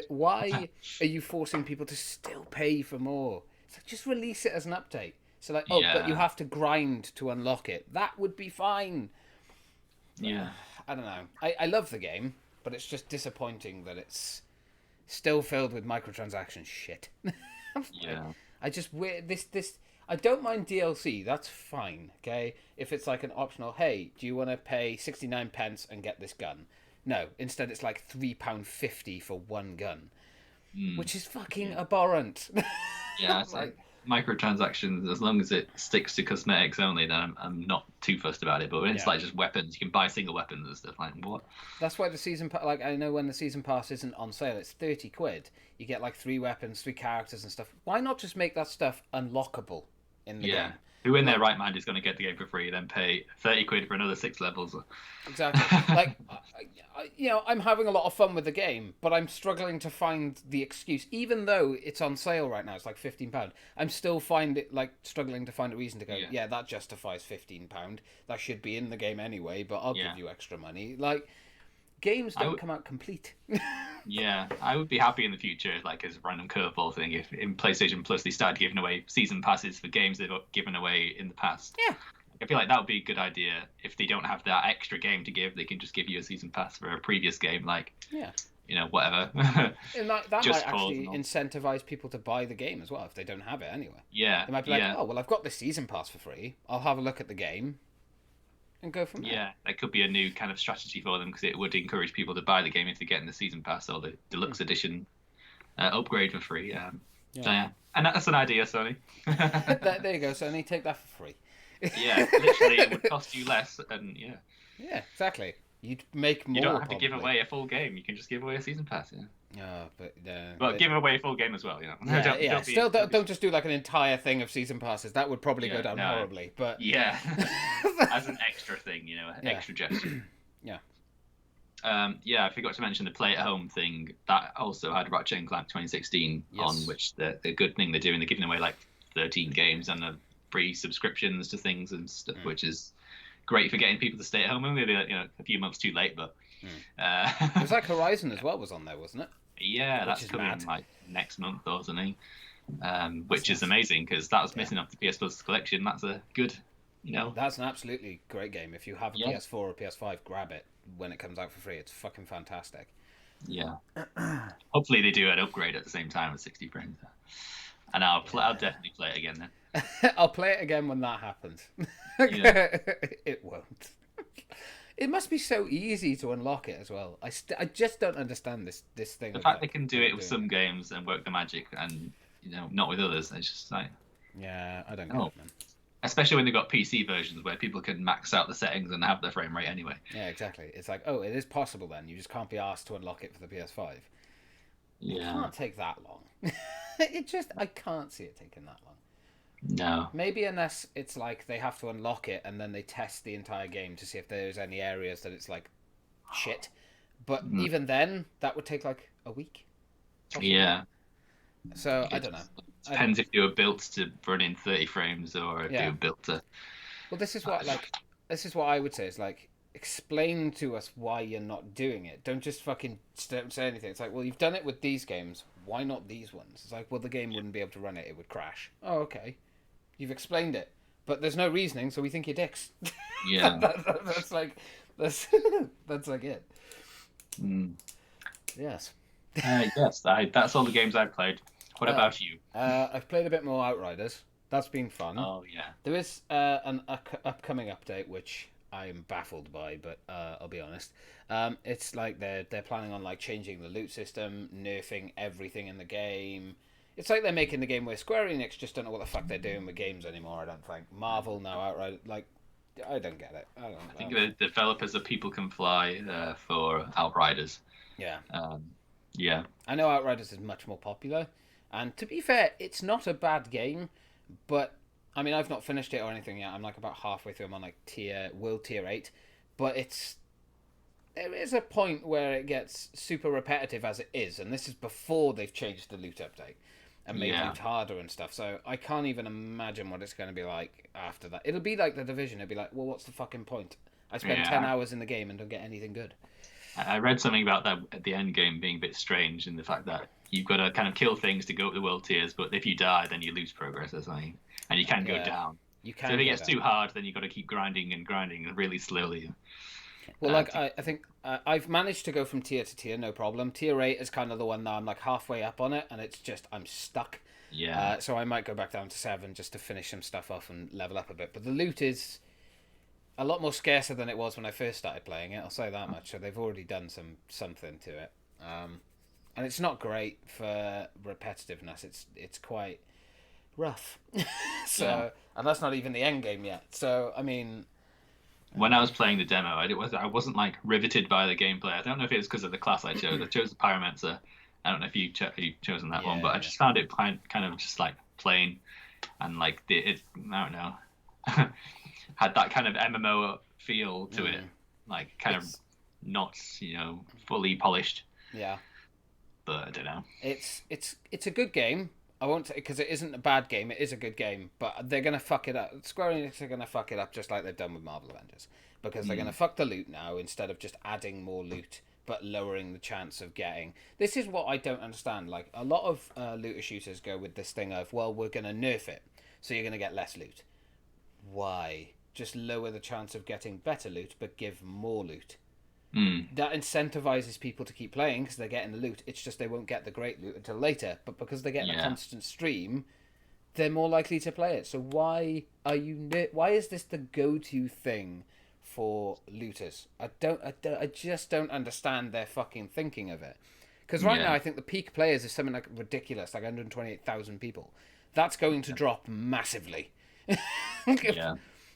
Why are you forcing people to still pay for more? It's like, just release it as an update. So like, but you have to grind to unlock it. That would be fine. Yeah. I don't know. I love the game, but it's just disappointing that it's still filled with microtransaction shit. Yeah. I just this. I don't mind DLC. That's fine. Okay, if it's like an optional. Hey, do you want to pay 69 pence and get this gun? No. Instead, it's like £3.50 for one gun, which is fucking abhorrent. Yeah, it's like microtransactions. As long as it sticks to cosmetics only, then I'm not too fussed about it. But when it's like just weapons, you can buy single weapons and stuff. Like what? That's why the season like I know when the season pass isn't on sale, it's £30. You get like 3 weapons, 3 characters and stuff. Why not just make that stuff unlockable in the game? Who in their right mind is going to get the game for free, then pay £30 for another 6 levels? Exactly. Like, I'm having a lot of fun with the game, but I'm struggling to find the excuse. Even though it's on sale right now, it's like £15. I'm still struggling to find a reason to go. Yeah, that justifies £15. That should be in the game anyway, but I'll give you extra money. Like, games don't come out complete. Yeah, I would be happy in the future, like as a random curveball thing, if in PlayStation Plus they started giving away season passes for games they've given away in the past. Yeah. I feel like that would be a good idea. If they don't have that extra game to give, they can just give you a season pass for a previous game, like, whatever. And that might actually incentivize people to buy the game as well, if they don't have it anyway. Yeah. They might be like, oh, well, I've got this season pass for free. I'll have a look at the game and go from there. Yeah, that could be a new kind of strategy for them, because it would encourage people to buy the game if they're getting the season pass or the deluxe edition upgrade for free. So, and that's an idea, Sony. There you go, Sony. Take that for free. Yeah, literally, it would cost you less, and yeah, Yeah, exactly. You'd make more. you don't have to probably. give away a full game. You can just give away a season pass. Yeah, But but give away a full game as well. yeah, Don't be, Still, don't be- don't just do like an entire thing of season passes. That would probably go down no. horribly. But Yeah, as an extra thing, extra gesture. Yeah. Yeah, I forgot to mention the play at home thing. That also had Ratchet and Clank 2016 on, which the good thing they're doing. They're giving away like 13 games and free subscriptions to things and stuff, which is great for getting people to stay at home. Maybe a few months too late, but it was like Horizon as well was on there, wasn't it? yeah, that's coming like next month or something, which is amazing because that was missing off the PS Plus collection. That's a good, That's an absolutely great game. If you have a PS4 or PS5, grab it when it comes out for free. It's fucking fantastic. Yeah. Hopefully they do an upgrade at the same time with 60 frames. And I'll definitely play it again then. I'll play it again when that happens. It won't. It must be so easy to unlock it as well. I just don't understand this thing. The fact they can do it with some games and work the magic and not with others, it's just like I don't get it, man. Especially when they've got PC versions where people can max out the settings and have the frame rate anyway. Yeah, exactly. It's like, oh, it is possible then. You just can't be asked to unlock it for the PS5. Yeah. It can't take that long. I can't see it taking that long. No. Maybe unless it's like they have to unlock it and then they test the entire game to see if there's any areas that it's like shit. But even then, that would take like a week. Possibly. Yeah. So I don't know. Depends if you were built to run in 30 frames or if you were built to. Well, this is what I would say. Is like, explain to us why you're not doing it. Don't just fucking don't say anything. It's like, well, you've done it with these games. Why not these ones? It's like, well, the game wouldn't be able to run it. It would crash. Oh, okay. You've explained it, but there's no reasoning, so we think you're dicks. Yeah. that's like it. Yes. Yes. That's all the games I've played. What about you? I've played a bit more Outriders. That's been fun. Oh yeah. There is an upcoming update which I'm baffled by, but I'll be honest. It's like they're planning on like changing the loot system, nerfing everything in the game. It's like they're making the game where Square Enix just don't know what the fuck they're doing with games anymore. I don't think Marvel now outright like I don't get it. I think the developers of People Can Fly for Outriders. Yeah. Yeah. I know Outriders is much more popular, and to be fair, it's not a bad game, but I mean I've not finished it or anything yet. I'm like about halfway through. I'm on like World Tier 8, but there is a point where it gets super repetitive as it is, and this is before they've changed the loot update and made loot harder and stuff. So I can't even imagine what it's going to be like after that. It'll be like The Division. It'll be like, well, what's the fucking point? I spent 10 hours in the game and don't get anything good. I read something about that at the end game being a bit strange in the fact that you've got to kind of kill things to go up the world tiers, but if you die, then you lose progress or something, and you can go down. You can. So if it gets too hard, then you've got to keep grinding and really slowly. Well, I think I've managed to go from tier to tier, no problem. Tier 8 is kind of the one that I'm like halfway up on it, and it's just, I'm stuck. Yeah. So I might go back down to 7 just to finish some stuff off and level up a bit. But the loot is a lot more scarcer than it was when I first started playing it, I'll say that much. So they've already done something to it. And it's not great for repetitiveness. It's quite rough. And that's not even the end game yet. So, I mean... When I was playing the demo, I wasn't like riveted by the gameplay. I don't know if it was because of the class I chose. I chose the Pyromancer. I don't know if you've chosen that one, but I just found it kind of just like plain, and like I don't know, had that kind of MMO feel to it, like kind of not fully polished. Yeah, but I don't know. It's a good game. I won't say because it isn't a bad game. It is a good game, but they're gonna fuck it up. Square Enix are gonna fuck it up just like they've done with Marvel Avengers, because they're gonna fuck the loot now instead of just adding more loot, but lowering the chance of getting. This is what I don't understand. Like a lot of looter shooters go with this thing of, well, we're gonna nerf it, so you're gonna get less loot. Why? Just lower the chance of getting better loot, but give more loot. That incentivizes people to keep playing because they're getting the loot. It's just they won't get the great loot until later. But because they're getting a constant stream, they're more likely to play it. So why is this the go-to thing for looters? I just don't understand their fucking thinking of it. Because right now I think the peak players is something like ridiculous, like 128,000 people. That's going to drop massively.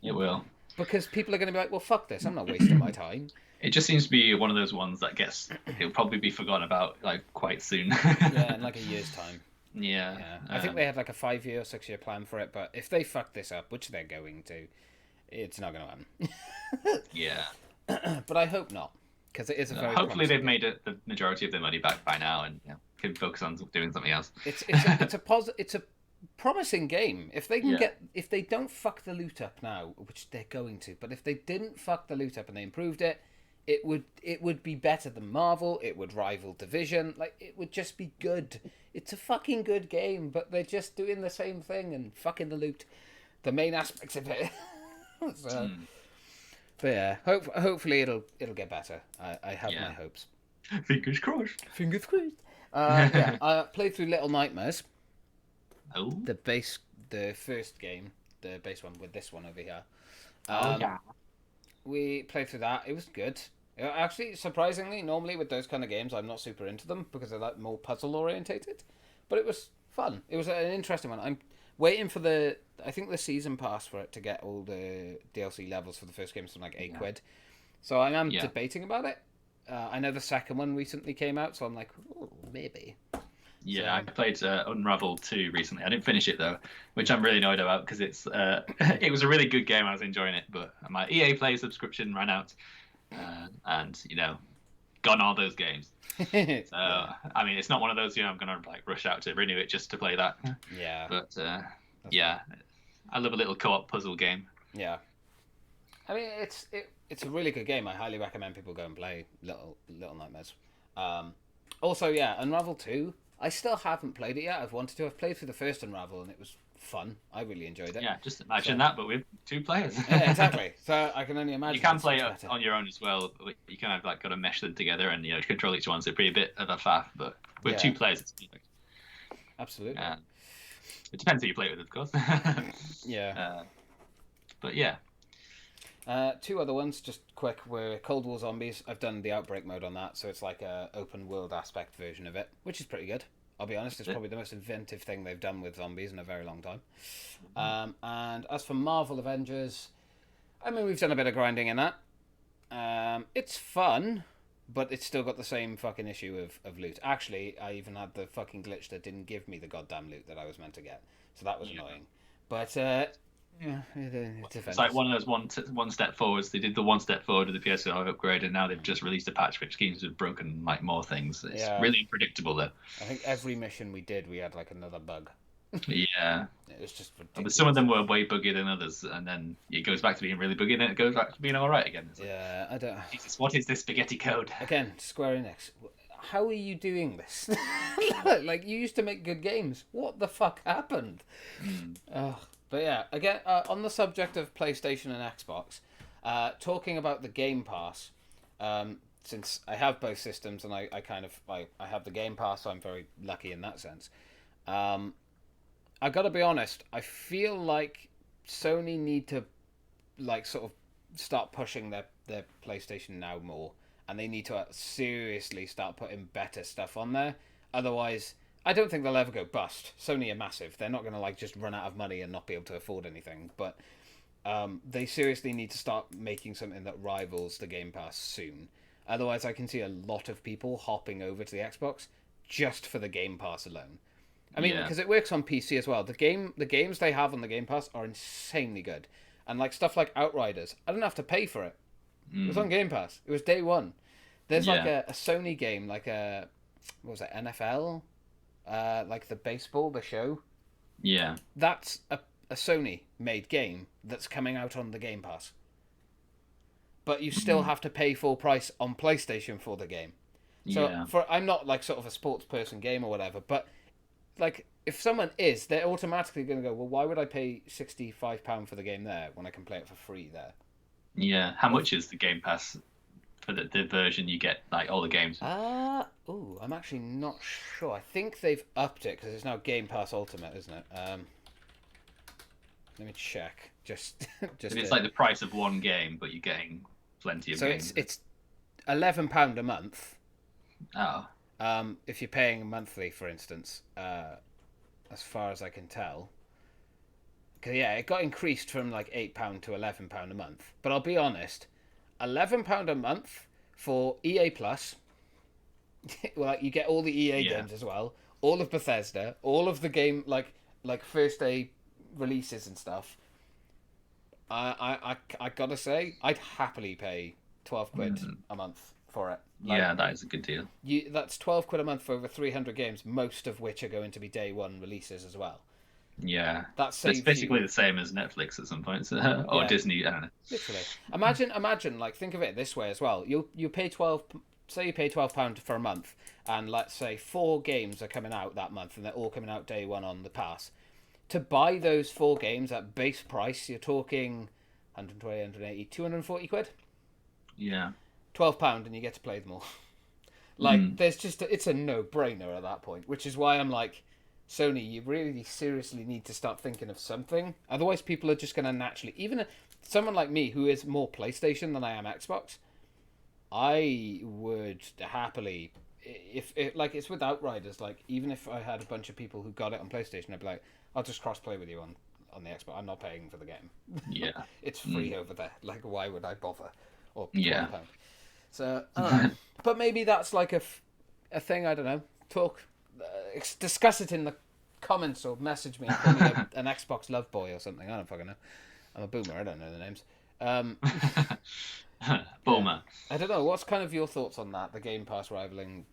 It will. Because people are going to be like, well, fuck this. I'm not wasting my time. It just seems to be one of those ones that it'll probably be forgotten about like quite soon. Yeah, in like a year's time. Yeah. Yeah. I think they had like a 5-year or 6-year plan for it, but if they fuck this up, which they're going to, it's not going to happen. Yeah. But I hope not, because it is a very. Hopefully they've made the majority of their money back by now and can focus on doing something else. It's a promising game. If they can if they don't fuck the loot up now, which they're going to, but if they didn't fuck the loot up and they improved it, it would be better than Marvel. It would rival Division. Like, it would just be good. It's a fucking good game, but they're just doing the same thing and fucking the loot, the main aspects of it. So, but yeah, hopefully it'll get better. I have my hopes. Fingers crossed. Fingers crossed. I played through Little Nightmares. Oh. The first game, the base one with this one over here. We played through that. It was good. Actually, surprisingly, normally with those kind of games, I'm not super into them because they're like more puzzle orientated. But it was fun. It was an interesting one. I'm waiting for I think the season pass for it to get all the DLC levels for the first game, something like £8. So I am debating about it. I know the second one recently came out, so I'm like, oh, maybe. Yeah, I played Unravel 2 recently. I didn't finish it though, which I'm really annoyed about because it was a really good game. I was enjoying it, but my EA Play subscription ran out, and gone all those games. So I mean, it's not one of those I'm gonna like rush out to renew it just to play that. Yeah. But I love a little co-op puzzle game. Yeah. I mean, it's a really good game. I highly recommend people go and play Little Nightmares. Also, Unravel 2. I still haven't played it yet. I've wanted to. I've played through the first Unravel and it was fun. I really enjoyed it. Yeah, just imagine that, but with 2 players. Yeah, exactly. So I can only imagine. You can play it on your own as well. You kind of like got to mesh them together and control each one. So it'd be a bit of a faff, but with 2 players, it's perfect. Absolutely. It depends who you play it with, of course. Yeah. But yeah. 2 other ones, just quick, were Cold War Zombies. I've done the Outbreak mode on that, so it's like a open world aspect version of it, which is pretty good. I'll be honest, it's probably the most inventive thing they've done with zombies in a very long time. And as for Marvel Avengers, I mean, we've done a bit of grinding in that. It's fun, but it's still got the same fucking issue of loot. Actually, I even had the fucking glitch that didn't give me the goddamn loot that I was meant to get, so that was annoying. But it's like one of those one step forwards. They did the one step forward with the PS5 upgrade, and now they've just released a patch which seems to have broken like more things. It's really unpredictable though. I think every mission we did, we had like another bug. Yeah, it was just ridiculous. But some of them were way buggier than others, and then it goes back to being really buggy, and then it goes back to being all right again. I don't. Jesus, what is this spaghetti code? Again, Square Enix. How are you doing this? Like, you used to make good games. What the fuck happened? But yeah, again, on the subject of PlayStation and Xbox, talking about the Game Pass, since I have both systems and I have the Game Pass, so I'm very lucky in that sense. I gotta be honest, I feel like Sony need to like sort of start pushing their PlayStation Now more, and they need to seriously start putting better stuff on there. Otherwise, I don't think they'll ever go bust. Sony are massive. They're not going to like just run out of money and not be able to afford anything. But they seriously need to start making something that rivals the Game Pass soon. Otherwise, I can see a lot of people hopping over to the Xbox just for the Game Pass alone. I mean, because it works on PC as well. The games they have on the Game Pass are insanely good. And like stuff like Outriders, I didn't have to pay for it. It was on Game Pass. It was day one. There's like a Sony game, like what was it, NFL? Like the baseball, the show. Yeah. That's a Sony-made game that's coming out on the Game Pass. But you still have to pay full price on PlayStation for the game. So I'm not like sort of a sports person game or whatever, but like if someone is, they're automatically going to go, well, why would I pay £65 for the game there when I can play it for free there? Yeah. How much is the Game Pass for the version you get, like all the games? I'm actually not sure. I think they've upped it because it's now Game Pass Ultimate, isn't it? Let me check. Just it's like the price of one game, but you're getting plenty of games. So it's £11 a month. Oh. If you're paying monthly, for instance, as far as I can tell. yeah, it got increased from like £8 to £11 a month. But I'll be honest, £11 a month for EA Plus. Well, you get all the EA games as well, all of Bethesda, all of the game like first day releases and stuff. I gotta say, I'd happily pay £12 a month for it. Like, yeah, that is a good deal. That's £12 a month for over 300 games, most of which are going to be day one releases as well. Yeah, That saves it's basically the same as Netflix at some point, or Disney. I don't know. Literally, imagine. Like, think of it this way as well. You pay Say you pay £12 for a month, and let's say 4 games are coming out that month, and they're all coming out day one on the pass. To buy those 4 games at base price, you're talking 120, 180, 240 quid. Yeah. £12, and you get to play them all. Like, it's a no-brainer at that point, which is why I'm like, Sony, you really seriously need to start thinking of something. Otherwise, people are just going to naturally... Even someone like me, who is more PlayStation than I am Xbox, I would happily... If like, it's with Outriders, like, even if I had a bunch of people who got it on PlayStation, I'd be like, I'll just cross-play with you on the Xbox. I'm not paying for the game. Yeah. It's free over there. Like, why would I bother? Or yeah. £12. So, I don't know. But maybe that's like a thing, I don't know. Discuss it in the comments or message me and call me an Xbox love boy or something. I don't fucking know. I'm a boomer. I don't know the names. Boomer. I don't know. What's kind of your thoughts on that? The Game Pass rivaling?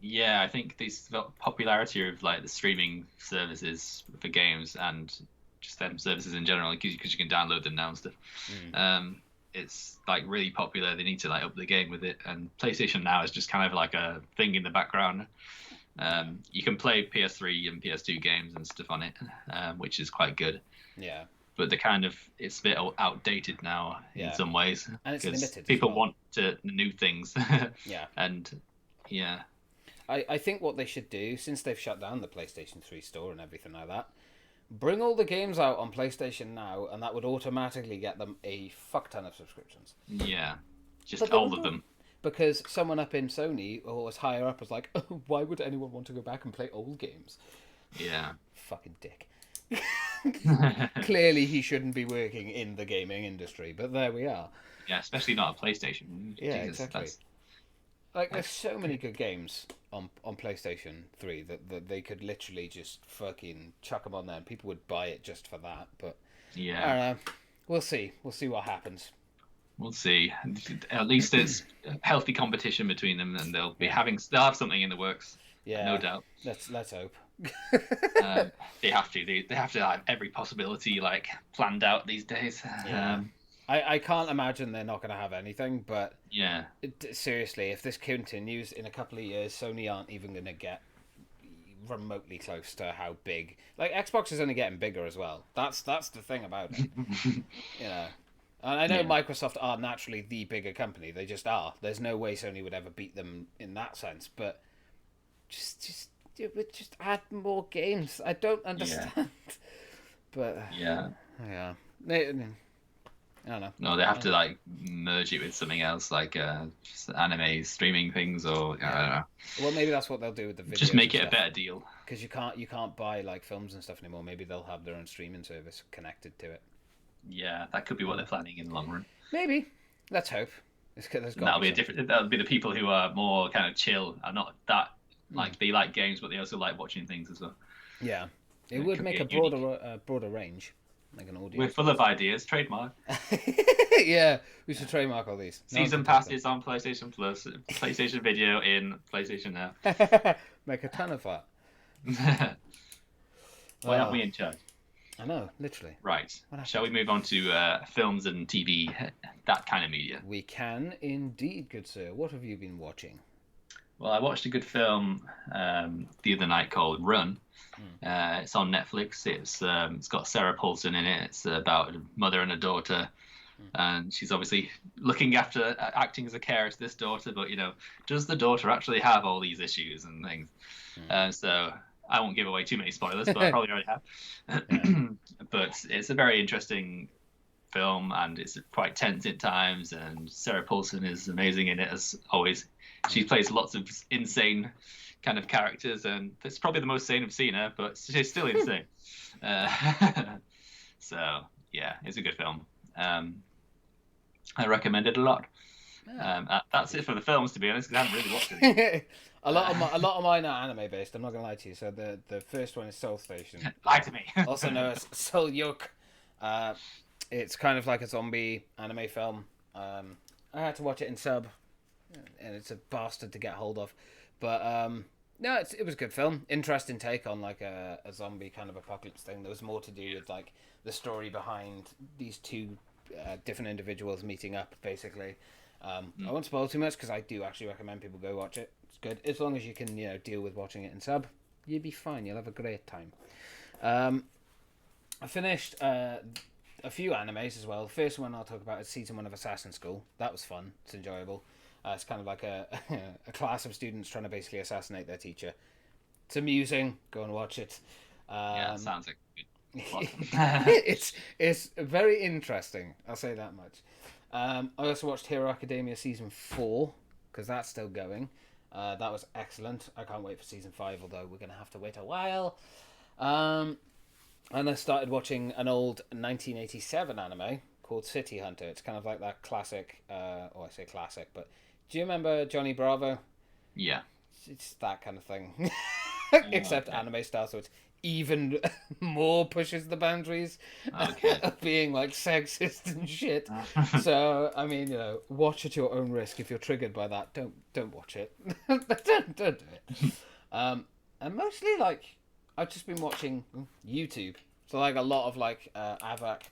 Yeah, I think this popularity of like the streaming services for games and just them services in general, because you can download them now and stuff. It's like really popular. They need to like up the game with it, and PlayStation Now is just kind of like a thing in the background. You can play PS3 and PS2 games and stuff on it, which is quite good. Yeah. But it's a bit outdated now in some ways. And it's limited. People want new things. Yeah. And yeah. I think what they should do, since they've shut down the PlayStation 3 store and everything like that, bring all the games out on PlayStation Now, and that would automatically get them a fuck ton of subscriptions. Yeah. Just all of them. Because someone up in Sony, or was higher up, was like, oh, why would anyone want to go back and play old games? Yeah. Fucking dick. Clearly he shouldn't be working in the gaming industry, but there we are. Yeah, especially not a PlayStation. Yeah, exactly. Like, there's so many good games on PlayStation 3 that they could literally just fucking chuck them on there, and people would buy it just for that. But yeah, I don't know. We'll see. We'll see what happens. We'll see. At least it's healthy competition between them, and they'll have something in the works. Yeah, no doubt. Let's hope. They have to. They have to have every possibility like planned out these days. Yeah. I can't imagine they're not going to have anything, but yeah, seriously, if this continues in a couple of years, Sony aren't even going to get remotely close to how big. Like, Xbox is only getting bigger as well. That's the thing about it. You know, and I know Microsoft are naturally the bigger company. They just are. There's no way Sony would ever beat them in that sense. But just add more games. I don't understand. Yeah. But yeah. I don't know. No, they have to like merge it with something else, like just anime streaming things, or I don't know. Well, maybe that's what they'll do with the videos. Just make it a better deal. Because you can't buy like films and stuff anymore. Maybe they'll have their own streaming service connected to it. Yeah, that could be what they're planning in the long run. That'll be that'll be the people who are more kind of chill and not that like they like games, but they also like watching things as well. Yeah, it would make a broader range. Like an audience. We're full of ideas. Trademark. Yeah, we should trademark all these. Season passes on PlayStation Plus, PlayStation Video in PlayStation Now. Make a ton of that. Why aren't we in charge? I know, literally. Right. Shall we move on to films and TV, that kind of media? We can indeed, good sir. What have you been watching? Well, I watched a good film the other night called Run. It's on Netflix. It's got Sarah Paulson in it. It's about a mother and a daughter, and she's obviously looking after acting as a carer to this daughter. But does the daughter actually have all these issues and things? So I won't give away too many spoilers, but I probably already have. But it's a very interesting film, and it's quite tense at times. And Sarah Paulson is amazing in it as always. She plays lots of insane kind of characters, and it's probably the most sane I've seen her, but she's still insane. So yeah, it's a good film. I recommend it a lot. That's it for the films, to be honest, because I haven't really watched it. A lot of mine are anime based. I'm not gonna lie to you. So the first one is Soul Station. Lie to me. Also known as Soul Yoke. It's kind of like a zombie anime film. I had to watch it in sub, and it's a bastard to get hold of. But no, it was a good film. Interesting take on like a zombie kind of apocalypse thing. There was more to do with like the story behind these two different individuals meeting up, basically. I won't spoil too much because I do actually recommend people go watch it. It's good as long as you can deal with watching it in sub. You'll be fine. You'll have a great time. I finished a few animes as well. The first one I'll talk about is season 1 of Assassin's School. That was fun. It's enjoyable. It's kind of like a class of students trying to basically assassinate their teacher. It's amusing. Go and watch it. Yeah, sounds like good. It's very interesting. I'll say that much. I also watched Hero Academia season 4 because that's still going. That was excellent. I can't wait for season 5, although we're gonna have to wait a while. And I started watching an old 1987 anime called City Hunter. It's kind of like that classic. I say classic, but do you remember Johnny Bravo? Yeah. It's that kind of thing, except anime style. So it's even more pushes the boundaries of being like sexist and shit. So I mean, watch at your own risk. If you're triggered by that, don't watch it. don't do it. And mostly like I've just been watching YouTube. So like a lot of like AVAC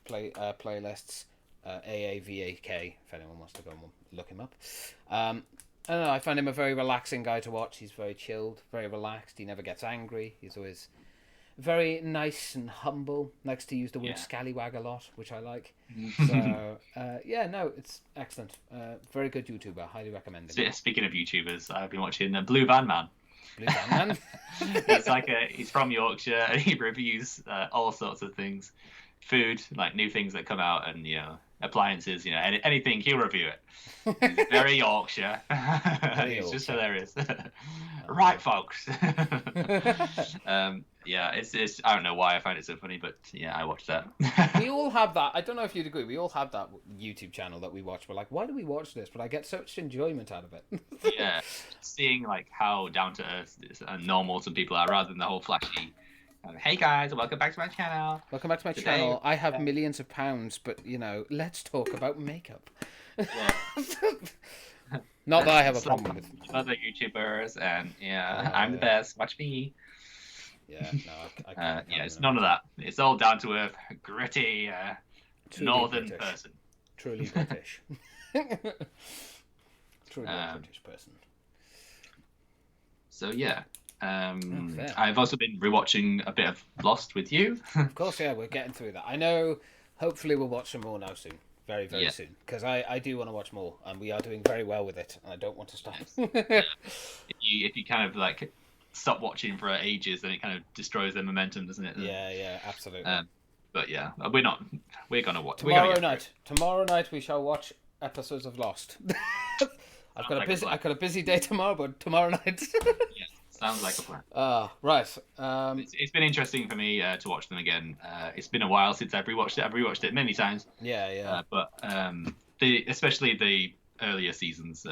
playlists, AAVAK. If anyone wants to go and look him up. I don't know. I find him a very relaxing guy to watch. He's very chilled, very relaxed. He never gets angry. He's always very nice and humble. Likes to use the word scallywag a lot, which I like. So, it's excellent. Very good YouTuber. Highly recommend him. Speaking of YouTubers, I've been watching Blue Van Man. Blue Van Man? He's from Yorkshire, and he reviews all sorts of things. Food, like new things that come out, and, appliances, anything, he'll review it. He's very Yorkshire. It's just hilarious. Right, folks. It's I don't know why I find it so funny, but yeah, I watched that. We all have that. I don't know if you'd agree. We all have that YouTube channel that we watch. We're like, why do we watch this? But I get such enjoyment out of it. Yeah, seeing like how down to earth and normal some people are, rather than the whole flashy. Hey guys, welcome back to my channel. Welcome back to my channel. I have millions of pounds, but let's talk about makeup. Yeah. Not that I have a problem with other YouTubers, and I'm the best. Watch me. Yeah, no, I can't. It's none of that. It's all down to earth, gritty, northern British. person. Truly British. Truly British person. So yeah. I've also been rewatching a bit of Lost with you. Of course, yeah, we're getting through that. I know. Hopefully, we'll watch some more now soon. Very, very soon. Because I do want to watch more, and we are doing very well with it, and I don't want to stop. If you kind of like stop watching for ages, then it kind of destroys the momentum, doesn't it? Yeah, absolutely. But yeah, we're gonna watch Tomorrow night we shall watch episodes of Lost. I've got a busy day tomorrow, but tomorrow night. Yeah. Sounds like a plan. Right. It's been interesting for me to watch them again. It's been a while since I've rewatched it. I've rewatched it many times. Yeah. But especially the earlier seasons,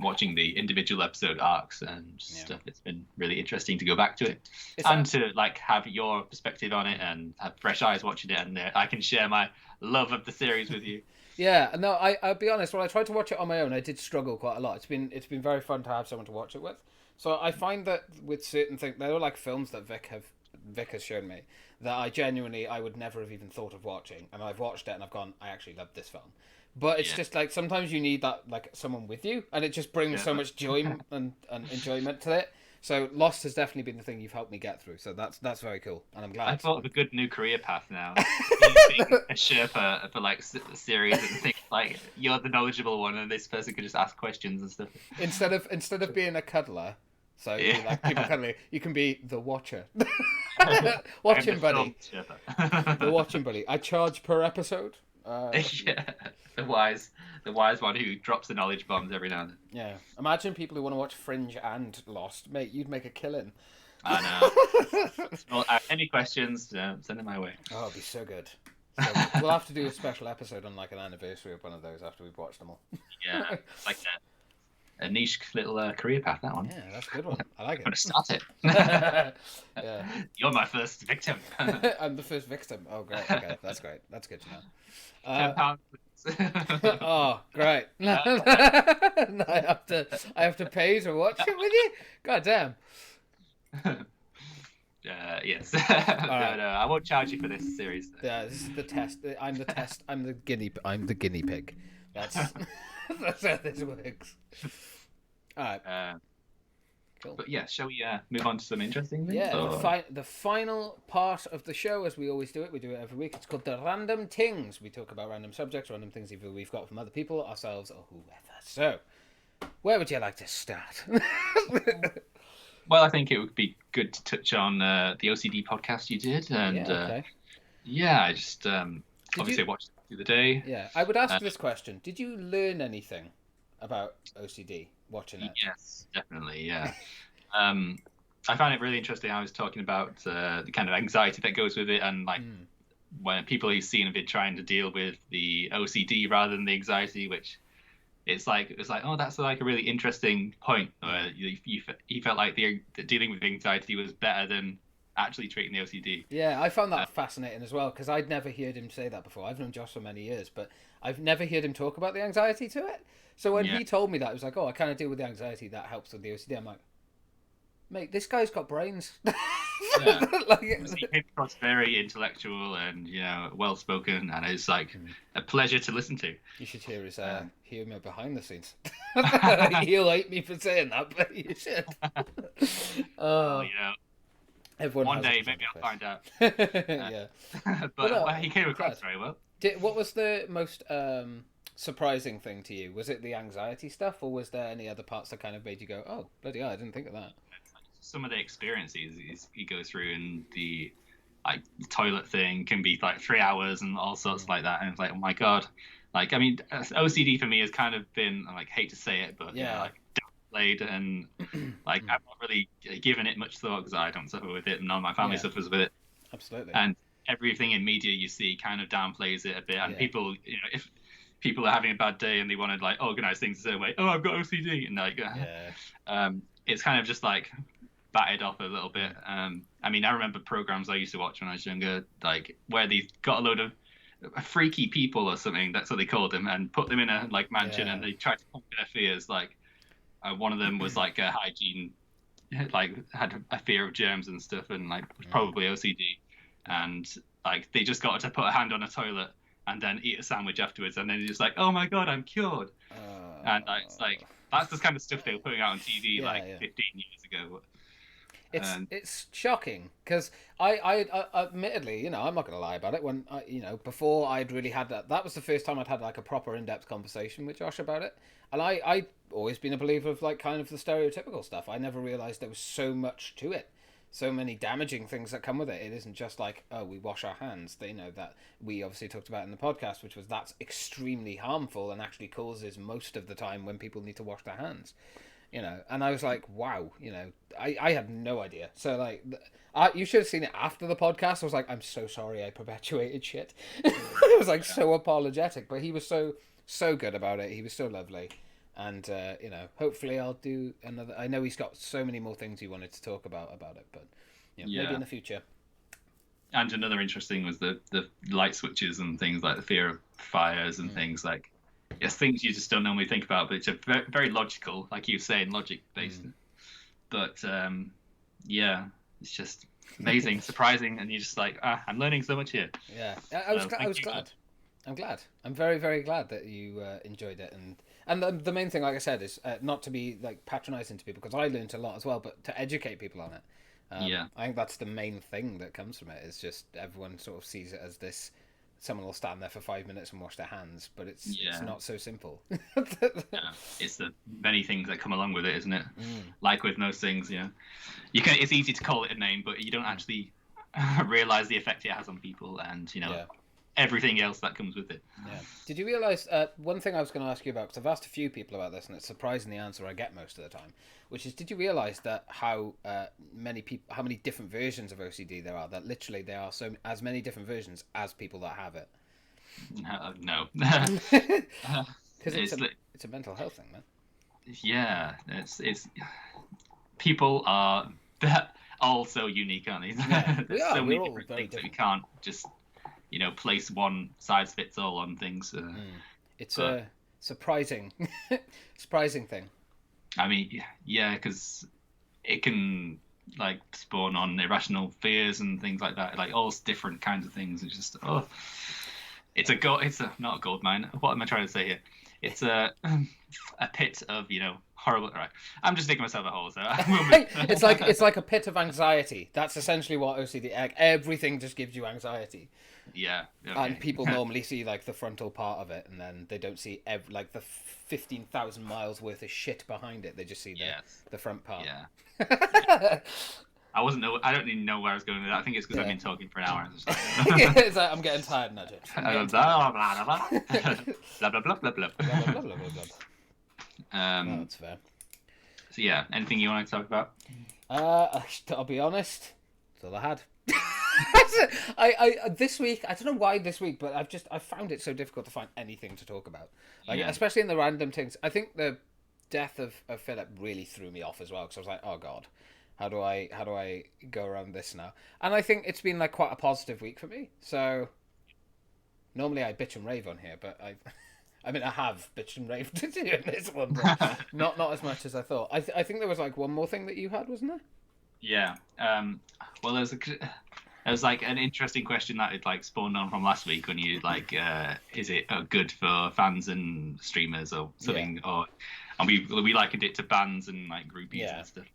watching the individual episode arcs and stuff, it's been really interesting to go back to it to like have your perspective on it and have fresh eyes watching it, and I can share my love of the series with you. Yeah, no, I'll be honest. When I tried to watch it on my own, I did struggle quite a lot. It's been very fun to have someone to watch it with. So I find that with certain things, there are like films that Vic has shown me that I would never have even thought of watching, and I've watched it and I've gone, I actually love this film. But it's just like sometimes you need that like someone with you, and it just brings so much joy and enjoyment to it. So Lost has definitely been the thing you've helped me get through. So that's very cool, and I'm glad. I thought of a good new career path now. Being a Sherpa for like series and things like you're the knowledgeable one, and this person could just ask questions and stuff. Instead of being a cuddler. So like people cuddling, you can be the watcher. Watching buddy. The watching buddy. I charge per episode. Yeah, the wise one who drops the knowledge bombs every now and then. Yeah. Imagine people who want to watch Fringe and Lost. Mate, you'd make a killing. I know. Well, any questions, send them my way. Oh, it'd be so good. So good. We'll have to do a special episode on like an anniversary of one of those after we've watched them all. Yeah, it's like a niche little career path, that one. Yeah, that's a good one. I like I'm going it. to start it. Yeah. You're my first victim. I'm the first victim. Oh, great. Okay, that's great. That's good to know. £10, please. Oh, great. I have to pay to watch it with you? God damn. Yes. Right. No, I won't charge you for this series. Yeah, this is the test. I'm the test. I'm the guinea pig. That's that's how this works. All right. Cool. But yeah, shall we move on to some interesting things? Yeah, or... the final part of the show, as we always do it, we do it every week. It's called the random things. We talk about random subjects, random things either we've got from other people, ourselves, or whoever. So, where would you like to start? Well, I think it would be good to touch on the OCD podcast you did, and okay. I just obviously watched it the other day. Yeah, I would ask this question: did you learn anything about OCD watching it? Yes, definitely. Yeah. I found it really interesting. I was talking about the kind of anxiety that goes with it, and like when people you've seen have been trying to deal with the OCD rather than the anxiety, which it's like oh, that's like a really interesting point. You felt like the dealing with anxiety was better than actually treating the OCD. Yeah, I found that fascinating as well, because I'd never heard him say that before. I've known Josh for many years, but I've never heard him talk about the anxiety to it. So when he told me that, it was like, oh, I kind of deal with the anxiety that helps with the OCD. I'm like, mate, this guy's got brains. Yeah. Like, he came across very intellectual and well spoken, and it's like a pleasure to listen to. You should hear his humour behind the scenes. He'll hate me for saying that, but you should. Everyone one day maybe I'll find out. Yeah, but he came across very well. What was the most surprising thing to you? Was it the anxiety stuff, or was there any other parts that kind of made you go, "Oh, bloody hell, I didn't think of that"? Some of the experiences he goes through, and the toilet thing can be like 3 hours and all sorts like that, and it's like, oh my god, like I mean, OCD for me has kind of been, I hate to say it, but downplayed, and like I've not really given it much thought because I don't suffer with it, and none of my family suffers with it. Absolutely. And everything in media you see kind of downplays it a bit, and people, if people are having a bad day and they want to like organize things a certain way, oh, I've got OCD, and like it's kind of just like batted off a little bit. I mean, I remember programs I used to watch when I was younger, like where they got a load of freaky people or something, that's what they called them, and put them in a like mansion, and they tried to conquer their fears. Like one of them was like a hygiene, like had a fear of germs and stuff, and like probably OCD, and like they just got to put a hand on a toilet and then eat a sandwich afterwards, and then you're just like, oh my god, I'm cured. And it's like that's the kind of stuff they were putting out on TV 15 years ago. It's shocking, because I admittedly, I'm not going to lie about it. When before I'd really had that was the first time I'd had like a proper in-depth conversation with Josh about it, and I'd always been a believer of like kind of the stereotypical stuff. I never realized there was so much to it, so many damaging things that come with it. It isn't just like, oh, we wash our hands. That we obviously talked about in the podcast, which was that's extremely harmful and actually causes most of the time when people need to wash their hands. And I was like, wow, I had no idea. So like, you should have seen it after the podcast. I was like, I'm so sorry I perpetuated shit. It was like so apologetic, but he was so good about it. He was so lovely. And, hopefully I'll do another. I know he's got so many more things he wanted to talk about it, but maybe in the future. And another interesting was the light switches and things like the fear of fires and things like, things you just don't normally think about, but it's a very, very logical, like you were saying, logic based. But it's just amazing, surprising, and you're just like, I'm learning so much here. Yeah, I was glad. I'm glad. I'm very, very glad that you enjoyed it, and the main thing, like I said, is not to be like patronizing to people, because I learned a lot as well, but to educate people on it. I think that's the main thing that comes from it. Is just everyone sort of sees it as this. Someone will stand there for 5 minutes and wash their hands, but it's not so simple. It's the many things that come along with it, isn't it? Like with most things, it's easy to call it a name, but you don't actually realize the effect it has on people, and everything else that comes with it. Yeah. Did you realise one thing I was going to ask you about, because I've asked a few people about this, and it's surprising the answer I get most of the time, which is, did you realise that how many different versions of OCD there are? That literally there are as many different versions as people that have it. No. Because it's a mental health thing, man. Yeah, it's people are all so unique, aren't they? Yeah, There's so many different things that we can't just place one size fits all on things. It's a surprising thing. I mean, yeah, because it can like spawn on irrational fears and things like that, like all different kinds of things. It's just it's not a gold mine. What am I trying to say here? It's a pit of horrible. Right, I'm just digging myself a hole. So it's like a pit of anxiety. That's essentially what OCD. Everything just gives you anxiety. Yeah. Okay. And people normally see like the frontal part of it, and then they don't see like the 15,000 miles worth of shit behind it. They just see the front part. Yeah. I don't even know where I was going with that. I think it's because I've been talking for an hour. It's like, I'm getting tired now, James. Blah blah blah blah blah blah blah. No, that's fair. So yeah, anything you want to talk about? I'll be honest. That's all I had. I this week, I don't know why this week, but I found it so difficult to find anything to talk about. Especially in the random things. I think the death of Phillip really threw me off as well, because I was like, oh god, how do I go around this now? And I think it's been like quite a positive week for me. So normally I bitch and rave on here, but I have bitched and raved in this one, but not as much as I thought. I think there was like one more thing that you had, wasn't there? Yeah. Well, there's like an interesting question that it like spawned on from last week when you like, is it good for fans and streamers or something? Yeah. And we likened it to bands and like groupies and stuff.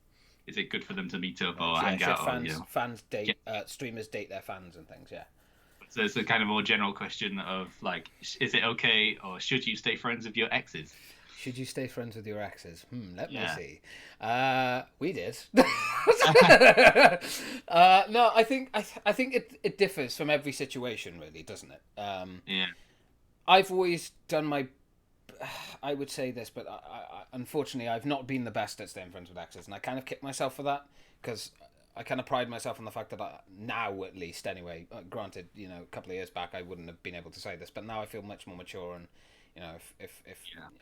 Is it good for them to meet up or hang out? Fans date streamers date their fans and things. Yeah. So it's a kind of more general question of like, is it okay or should you stay friends with your exes? Should you stay friends with your exes? Let me see. We did. No, I think it differs from every situation, really, doesn't it? Yeah. I've always done I would say this, but I unfortunately I've not been the best at staying friends with exes, and I kind of kick myself for that because I kind of pride myself on the fact that now, at least, anyway. Granted, a couple of years back I wouldn't have been able to say this, but now I feel much more mature and. If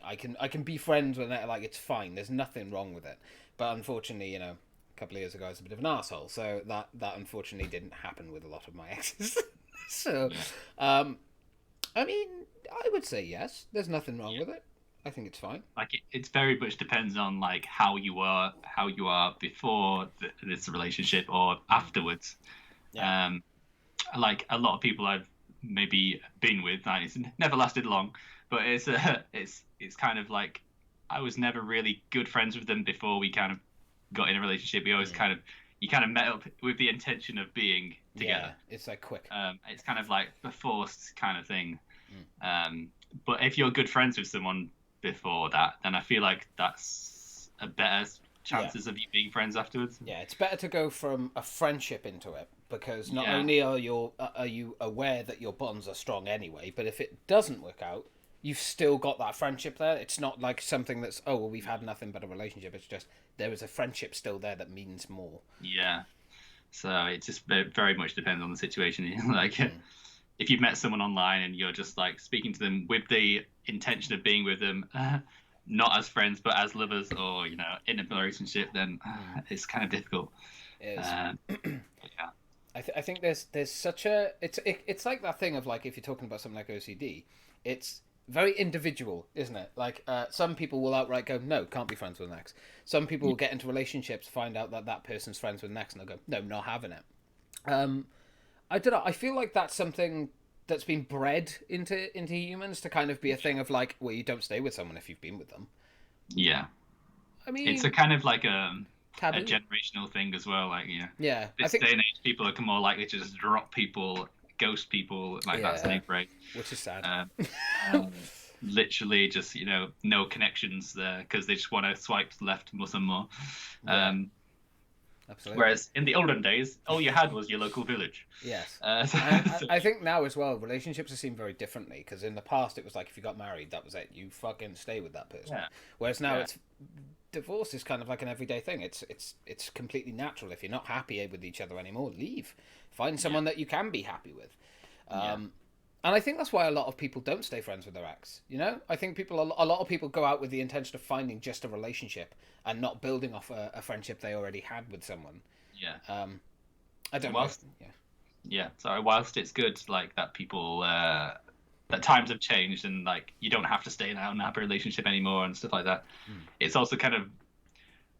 I can be friends with it, like it's fine. There's nothing wrong with it. But unfortunately, a couple of years ago I was a bit of an arsehole. So that unfortunately didn't happen with a lot of my exes. So, I mean, I would say yes. There's nothing wrong with it. I think it's fine. Like it's very much depends on like how you are before this relationship or afterwards. Yeah. Like a lot of people I've maybe been with, and it's never lasted long. But it's kind of like I was never really good friends with them before we kind of got in a relationship. We always you kind of met up with the intention of being together. Yeah, it's like quick. It's kind of like a forced kind of thing. But if you're good friends with someone before that, then I feel like that's a better chances of you being friends afterwards. Yeah, it's better to go from a friendship into it because not only are you aware that your bonds are strong anyway, but if it doesn't work out, you've still got that friendship there. It's not like something that's, oh, well, we've had nothing but a relationship. It's just there is a friendship still there that means more. Yeah. So it just very much depends on the situation. Like, if you've met someone online and you're just like speaking to them with the intention of being with them, not as friends but as lovers or in a relationship, then it's kind of difficult. It is. Yeah. I think there's such a it's like that thing of like if you're talking about something like OCD, it's very individual, isn't it? Like some people will outright go, no, can't be friends with an ex. Some people will get into relationships, find out that person's friends with an ex, and they'll go, no, not having it. I don't know. I feel like that's something that's been bred into humans to kind of be a thing of like, well, you don't stay with someone if you've been with them. Yeah. I mean, it's a kind of like a taboo. generational thing as well. Like, yeah, this day and age, people are more likely to just drop people, ghost people, like that snake race, which is sad. Literally, just no connections there because they just want to swipe left some more. I Absolutely. Whereas in the olden days, all you had was your local village. Yes. So- I think now as well, relationships are seen very differently, because in the past it was like if you got married, that was it. You fucking stay with that person. Yeah. Whereas now Yeah. it's divorce is kind of like an everyday thing. It's completely natural. If you're not happy with each other anymore, leave. Find someone that you can be happy with. And I think that's why a lot of people don't stay friends with their ex. You know, I think a lot of people go out with the intention of finding just a relationship and not building off a friendship they already had with someone. Yeah. I don't Whilst- know. Yeah. Yeah. So whilst it's good, like that people that times have changed and like you don't have to stay in an unhappy relationship anymore and stuff like that. It's also kind of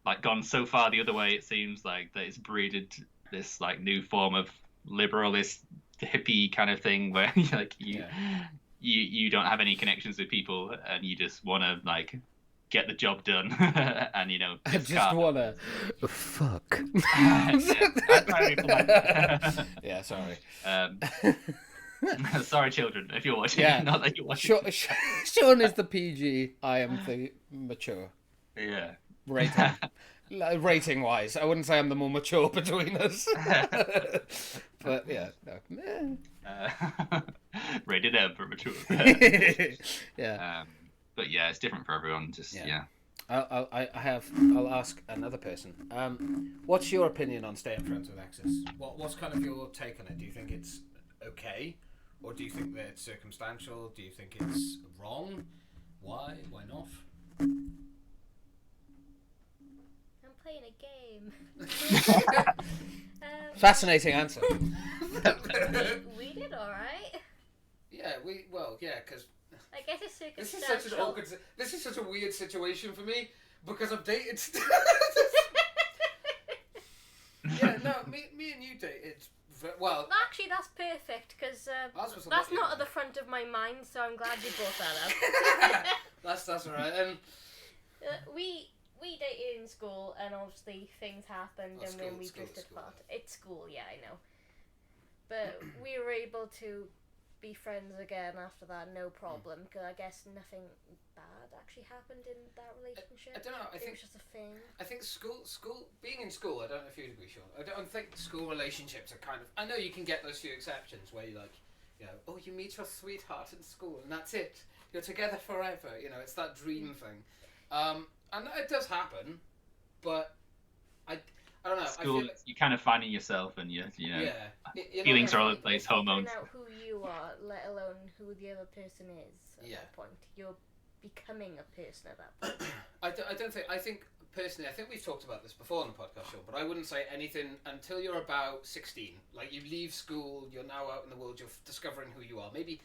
like gone so far the other way. It seems like that it's breeded this like new form of liberalist hippie kind of thing where like you don't have any connections with people and you just want to like get the job done and I just wanna fuck. Yeah, sorry. Sorry, children, if you're watching. Yeah. Not that you're watching. Sean is the PG. I am the mature. Yeah. Rating wise, I wouldn't say I'm the more mature between us. But yeah, no. Rated M for mature. Yeah. But yeah, it's different for everyone. Just yeah. I'll ask another person. What's your opinion on staying friends with exes? What's kind of your take on it? Do you think it's okay, or do you think that it's circumstantial? Do you think it's wrong? Why? Why not? I'm playing a game. Fascinating answer. We did alright. Yeah, because I guess it's this circumstantial. is such an awkward. This is such a weird situation for me because I've dated. Yeah, no, me and you dated. Well, Actually, that's perfect because Ours was a that's lot not younger. at the front of my mind. So I'm glad you brought that up. that's alright. And We dated in school, and obviously things happened, and then we school, drifted school. apart. It's school, yeah, I know. But we were able to be friends again after that, no problem. Because I guess nothing bad actually happened in that relationship. I don't know. I it think was just a thing. I think school being in school. I don't know if you'd agree, Sean. I don't think school relationships are kind of. I know you can get those few exceptions where you like, oh, you meet your sweetheart in school and that's it. You're together forever. It's that dream thing. And it does happen, but I don't know. School, I feel like, you kind of finding yourself and you know, feelings Yeah, are all over the place, hormones. Figuring out who you are, let alone who the other person is at that point. You're becoming a person at that point. I think personally, I think we've talked about this before on the podcast show, but I wouldn't say anything until you're about 16. Like, you leave school, you're now out in the world, you're discovering who you are. Maybe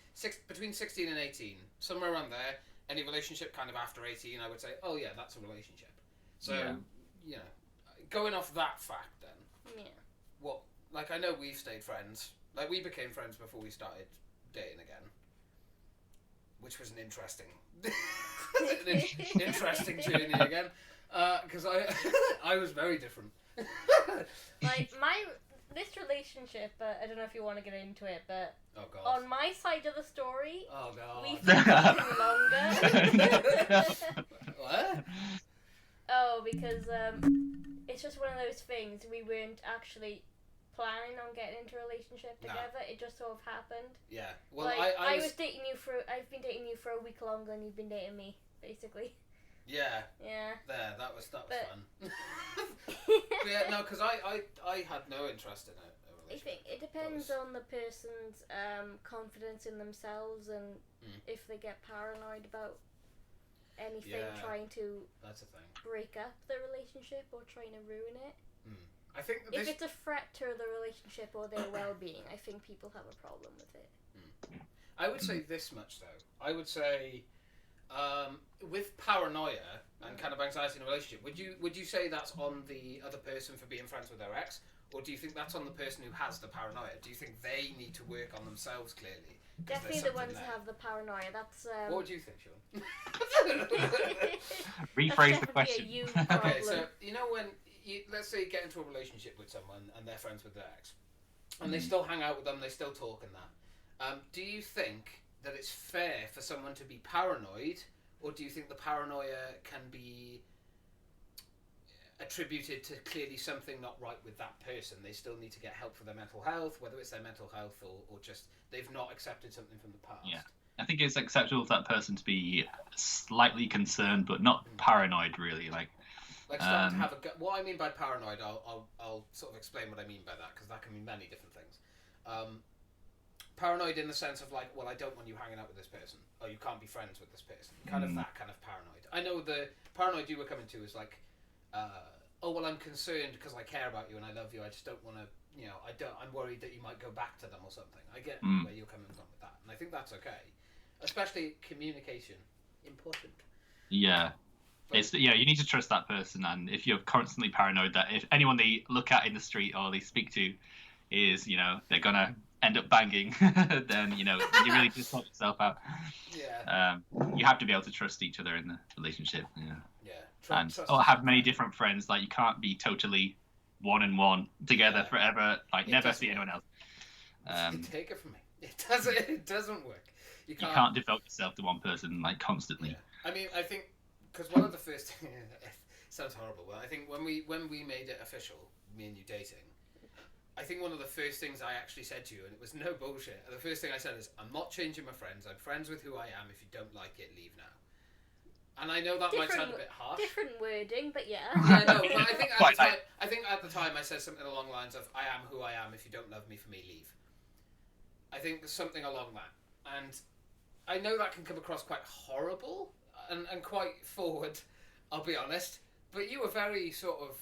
between 16 and 18, somewhere around there. Any relationship kind of after 18, I would say, oh yeah, that's a relationship. So, going off that fact then, like, I know we've stayed friends. Like, we became friends before we started dating again, which was an interesting, interesting journey again, because I was very different. Like, this relationship, I don't know if you want to get into it, but oh god, on my side of the story, oh god, we've been talking longer. What? Oh, because it's just one of those things. We weren't actually planning on getting into a relationship together. It just sort of happened. Yeah. Well, like, I was dating you for. I've been dating you for a week longer than you've been dating me, basically. Yeah. Yeah. There, that was fun. But yeah, no, because I had no interest in it. I think it depends on the person's confidence in themselves and if they get paranoid about anything trying to that's a thing. break up the relationship or trying to ruin it. I think if it's a threat to the relationship or their well-being, I think people have a problem with it. I would say this much though. I would say with paranoia and kind of anxiety in a relationship, would you say that's on the other person for being friends with their ex? Or do you think that's on the person who has the paranoia? Do you think they need to work on themselves clearly? Definitely the ones who have the paranoia. That's. What would you think, Sean? Rephrase the question. Okay, so when let's say you get into a relationship with someone and they're friends with their ex, and they still hang out with them, they still talk and that. Do you think that it's fair for someone to be paranoid, or do you think the paranoia can be attributed to clearly something not right with that person. They still need to get help for their mental health, whether it's their mental health or just they've not accepted something from the past. Yeah. I think it's acceptable for that person to be slightly concerned, but not paranoid, really. Like starting to have what I mean by paranoid, I'll sort of explain what I mean by that, because that can mean many different things. Paranoid in the sense of like, well, I don't want you hanging out with this person, or you can't be friends with this person. Kind of that kind of paranoid. I know the paranoid you were coming to is like, oh well, I'm concerned because I care about you and I love you. I just don't want to, I'm worried that you might go back to them or something. I get where you're coming from with that, and I think that's okay. Especially communication, important. Yeah. But you need to trust that person, and if you're constantly paranoid that if anyone they look at in the street or they speak to is, they're gonna end up banging, then you really just sort yourself out. Yeah. You have to be able to trust each other in the relationship. Yeah. Yeah. Or have many different friends. Like you can't be totally one-on-one together forever. Like never see anyone else. Take it from me. It doesn't work. You can't devote yourself to one person like constantly. Yeah. I mean, I think because one of the first things it sounds horrible, but I think when we made it official, me and you dating, I think one of the first things I actually said to you, and it was no bullshit, the first thing I said is, I'm not changing my friends. I'm friends with who I am. If you don't like it, leave now. And I know that might sound a bit harsh. Different wording, but yeah. Yeah, no, but I think at the time I said something along the lines of, I am who I am. If you don't love me for me, leave. I think there's something along that. And I know that can come across quite horrible and quite forward, I'll be honest. But you were very sort of,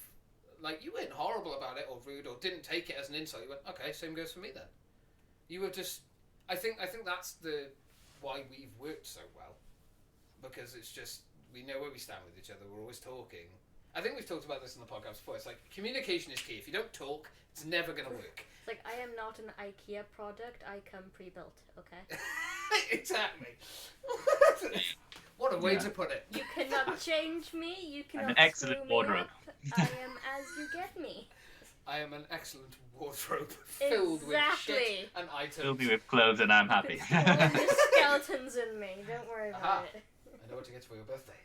like, you weren't horrible about it or rude or didn't take it as an insult. You went, okay, same goes for me then. You were just, I think that's why we've worked so well. Because it's just, we know where we stand with each other. We're always talking. I think we've talked about this in the podcast before. It's like, communication is key. If you don't talk, it's never going to work. It's like, I am not an IKEA product. I come pre-built, okay? Exactly. What a way to put it. You cannot change me. You cannot I'm an excellent wardrobe. I am as you get me. I am an excellent wardrobe filled with shit and items. Filled me with clothes and I'm happy. There's skeletons in me. Don't worry about it. I know what to get for your birthday.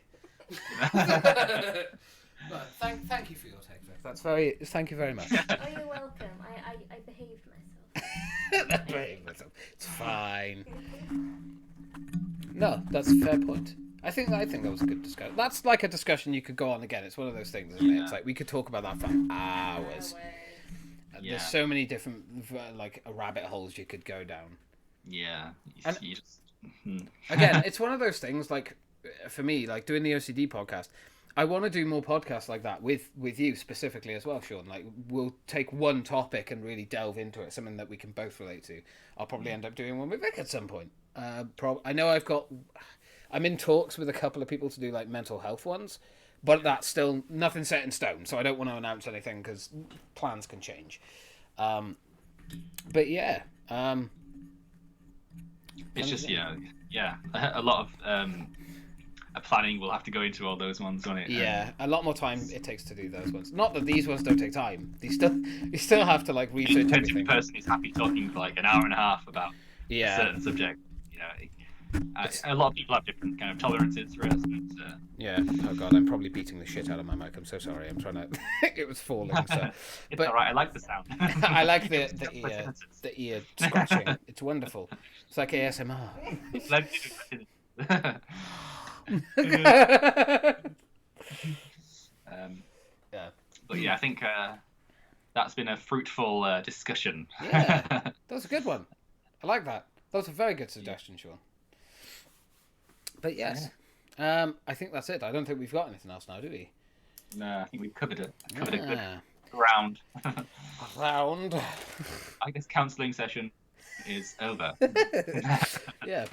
But thank you for your take, Vic. Thank you very much. Oh, you're welcome. I behaved myself. It's fine. No, that's a fair point. I think that was a good discussion. That's like a discussion you could go on again. It's one of those things, isn't it? It's like we could talk about that for hours. There's so many different like rabbit holes you could go down. Yeah. Again, it's one of those things. Like for me, like doing the OCD podcast, I want to do more podcasts like that with you specifically as well, Sean. Like we'll take one topic and really delve into it, something that we can both relate to. I'll probably end up doing one with Vic at some point. I know I'm in talks with a couple of people to do like mental health ones, but that's still nothing set in stone. So I don't want to announce anything because plans can change. But yeah, it's just a lot of planning will have to go into all those ones, won't it? Yeah, a lot more time it takes to do those ones. Not that these ones don't take time. You still have to like research everything. The person is happy talking for like an hour and a half about a certain subject. A lot of people have different kind of tolerances for it. Yeah. Oh god, I'm probably beating the shit out of my mic. I'm so sorry. I'm trying to. It was falling. So. It's alright. I like the sound. I like the ear scratching. It's wonderful. It's like ASMR. But yeah, I think that's been a fruitful discussion. Yeah, that was a good one. I like that. That was a very good suggestion, Sean. But yes, I think that's it. I don't think we've got anything else now, do we? No, I think we've covered it. Covered a good ground. I guess counselling session is over. Yeah.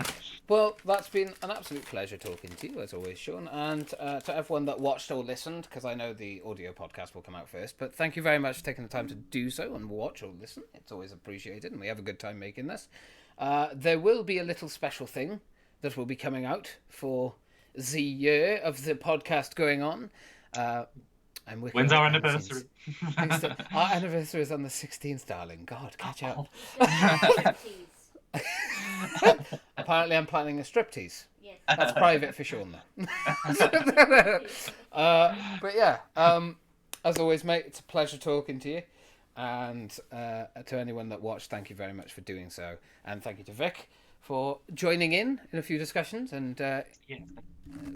Well, that's been an absolute pleasure talking to you, as always, Sean. And to everyone that watched or listened, because I know the audio podcast will come out first, but thank you very much for taking the time to do so and watch or listen. It's always appreciated, and we have a good time making this. There will be a little special thing that will be coming out for the year of the podcast going on. When's our anniversary? Our anniversary is on the 16th, darling. God, catch up. Apparently I'm planning a striptease. Yes. That's private for Sean, though. But yeah, as always, mate, it's a pleasure talking to you. And to anyone that watched, thank you very much for doing so. And thank you to Vic for joining in a few discussions and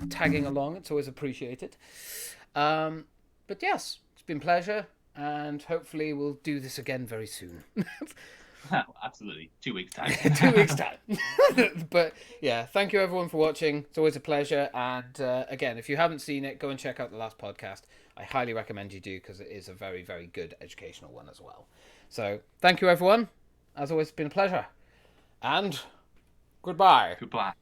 tagging along. It's always appreciated. But yes, it's been a pleasure. And hopefully we'll do this again very soon. Absolutely. 2 weeks' time. 2 weeks' time. But yeah, thank you everyone for watching. It's always a pleasure. And again, if you haven't seen it, go and check out the last podcast. I highly recommend you do because it is a very, very good educational one as well. So thank you everyone. As always, it's been a pleasure. And goodbye. Goodbye.